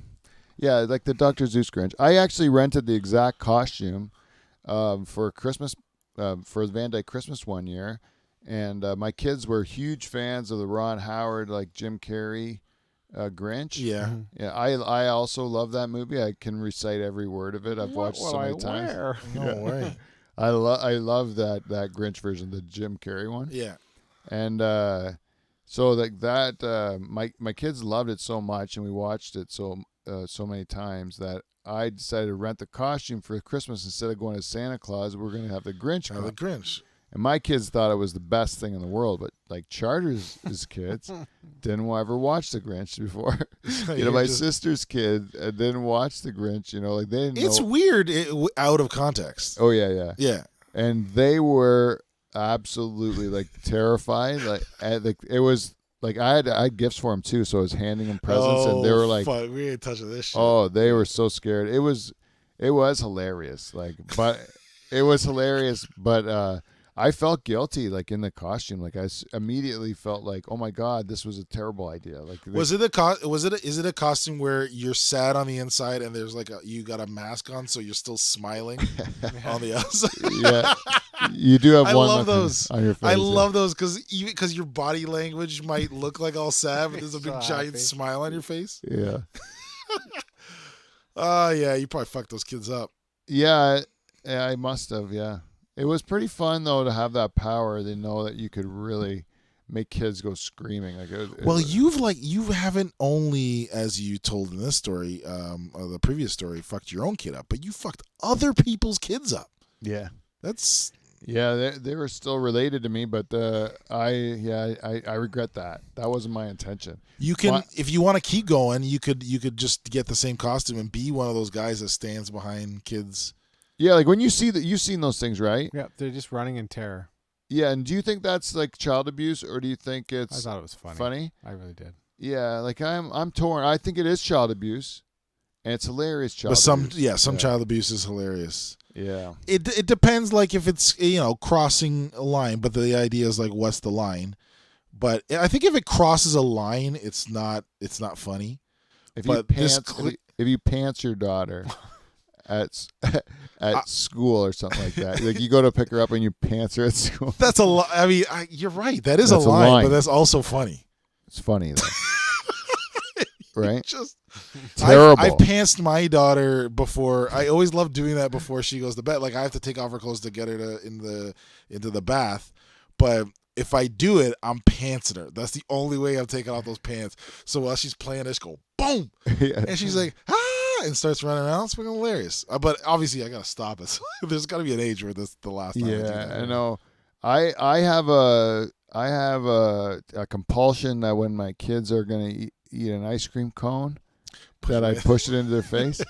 like the Dr. Zeus Grinch. I actually rented the exact costume for Christmas, for Van Dyke Christmas one year, and my kids were huge fans of the Ron Howard, like Jim Carrey. Grinch. Yeah. Yeah. I also love that movie. I can recite every word of it. I've watched so many times. No way. I love that Grinch version, the Jim Carrey one. Yeah. And so like that my kids loved it so much, and we watched it so many times that I decided to rent the costume for Christmas instead of going as Santa Claus. We're going to have the Grinch. The Grinch. And my kids thought it was the best thing in the world, but like Charter's kids didn't ever watch the Grinch before. My sister's kid didn't watch the Grinch. Like they didn't. It's weird out of context. Oh yeah. Yeah. And they were absolutely like terrified. Like it was like I had gifts for them too, so I was handing them presents, and they were like, "Fuck, we ain't touching this shit." Oh, they were so scared. It was hilarious. It was hilarious, but. I felt guilty, like in the costume. Like I immediately felt like, oh my god, this was a terrible idea. Like, is it a costume where you're sad on the inside and there's you got a mask on, so you're still smiling on the outside? Yeah, you do have one. I love those on your face. I love those because your body language might look like all sad, but there's a big giant smile on your face. Yeah. Yeah, you probably fucked those kids up. Yeah, I must have. Yeah. It was pretty fun though to have that power. They know that you could really make kids go screaming. Well, you haven't only, as you told in this story, or the previous story, fucked your own kid up, but you fucked other people's kids up. Yeah, they were still related to me, but I regret that. That wasn't my intention. You can, if you want to keep going, you could just get the same costume and be one of those guys that stands behind kids. Yeah, like when you see that, you've seen those things, right? Yeah, they're just running in terror. Yeah, and do you think that's like child abuse, or do you think I it's thought it was funny. funny? I really did. Yeah, like I'm torn. I think it is child abuse, and it's hilarious child But abuse. some child abuse is hilarious. Yeah. It depends, like if it's crossing a line, but the idea is like what's the line? But I think if it crosses a line, it's not funny. If But you this pants, if you pants your daughter at school or something like that, like you go to pick her up and you pants her at school. That's a lot. I mean, you're right. That's a a line, line. but that's also funny. It's funny though, right? Just Terrible. I've pantsed my daughter before. I always love doing that before she goes to bed. Like I have to take off her clothes to get her into the bath, but if I do it, I'm pantsing her. That's the only way I'm taking off those pants. So while she's playing, I just go boom, Yeah. and she's like and starts running around. It's fucking hilarious. But obviously, I gotta stop it. So there's got to be an age where this the last time. I do that. I know. I have a compulsion that when my kids are gonna eat an ice cream cone, that I push it into their face.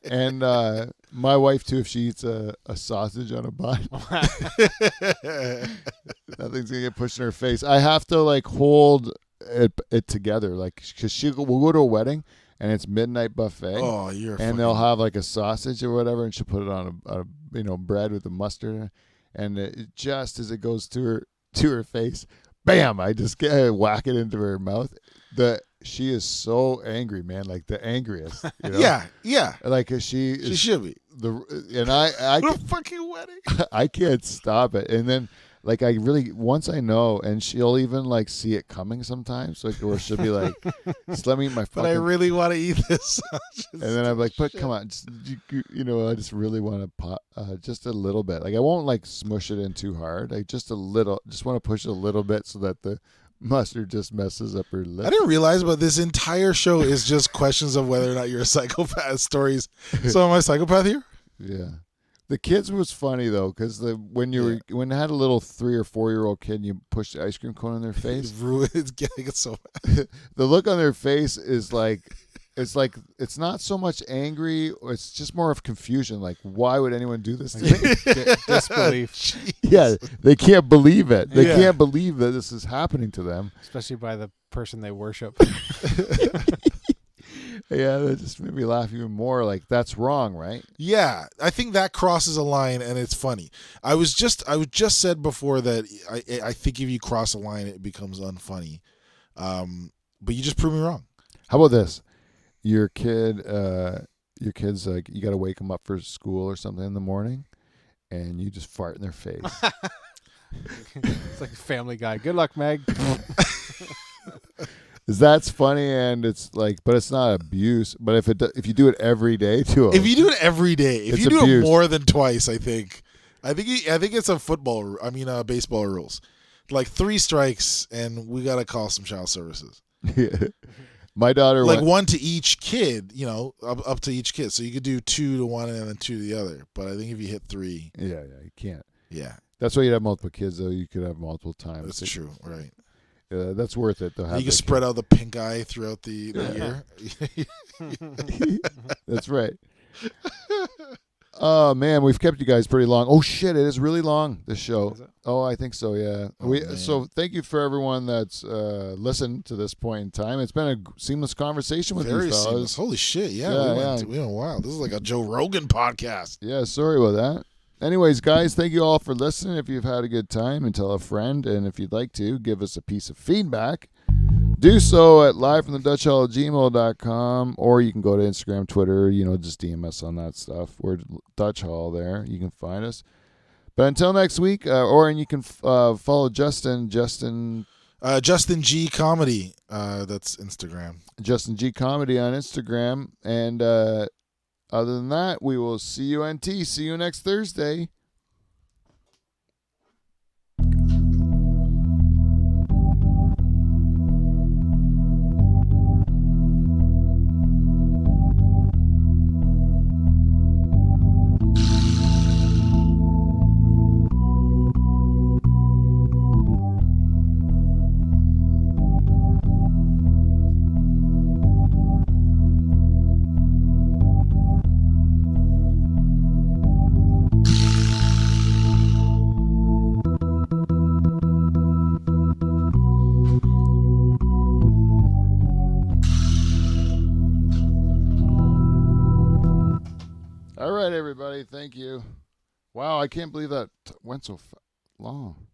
And my wife too, if she eats a sausage on a bun, nothing's gonna get pushed in her face. I have to like hold it together, like because we'll go to a wedding and it's midnight buffet. Oh, you're. And they'll have like a sausage or whatever, and she'll put it on a bread with the mustard, and it just as it goes to her face, bam! I just whack it into her mouth. She is so angry, man, like the angriest. You know? Yeah. Like she should be. And I What a fucking wedding. I can't stop it. And then like I really once I know, and she'll even like see it coming sometimes, like or she'll be like, "Just let me eat my fucking." But I really want to eat this. And then I'm like, "But come on, just, I just really want to pop, just a little bit. Like I won't like smush it in too hard. Like just a little. Just want to push it a little bit so that the mustard just messes up her lips." I didn't realize, but this entire show is just questions of whether or not you're a psychopath stories. So am I a psychopath here? Yeah. The kids was funny though, because when you had a little 3 or 4 year old kid, and you push the ice cream cone in their face. It's getting it so bad. The look on their face is like it's not so much angry, it's just more of confusion. Like, why would anyone do this to me? Disbelief, Yeah, they can't believe it. They can't believe that this is happening to them. especially by the person they worship. Yeah, that just made me laugh even more. Like, that's wrong, right? Yeah, I think that crosses a line, and it's funny. I was just said before that I think if you cross a line, it becomes unfunny. But you just proved me wrong. How about this? Your kid's like, you got to wake them up for school or something in the morning, and you just fart in their face. It's like a Family Guy. Good luck, Meg. That's funny, and it's like, but it's not abuse. But if you do it every day to them, If you do it every day, if It's you do abuse. it more than twice, I think it's a baseball rules. Like 3 strikes, and we gotta call some child services. my daughter Like went, 1 to each kid, up to each kid. So you could do 2 to one and then 2 to the other. But I think if you hit 3, yeah, you can't. yeah, That's why you have multiple kids, though. You could have multiple times. that's true, right? That's worth it, though. You can spread out the pink eye throughout the year. That's right. Oh man, we've kept you guys pretty long. Oh shit, it is really long, this show. Is it? Oh, I think so. Yeah. Man. So thank you for everyone that's listened to this point in time. It's been a seamless conversation with Very you fellas. seamless. Holy shit! Yeah, We went wild. This is like a Joe Rogan podcast. Yeah, sorry about that. Anyways, guys, thank you all for listening. If you've had a good time, and tell a friend. And if you'd like to, give us a piece of feedback. Do so at livefromthedutchhall@gmail.com, or you can go to Instagram, Twitter, just DM us on that stuff. We're Dutch Hall there. You can find us. But until next week, and you can follow Justin Justin G Comedy. That's Instagram. Justin G Comedy on Instagram. And other than that, we will see you NT. See you next Thursday. right, everybody. Thank you. Wow, I can't believe that went so long.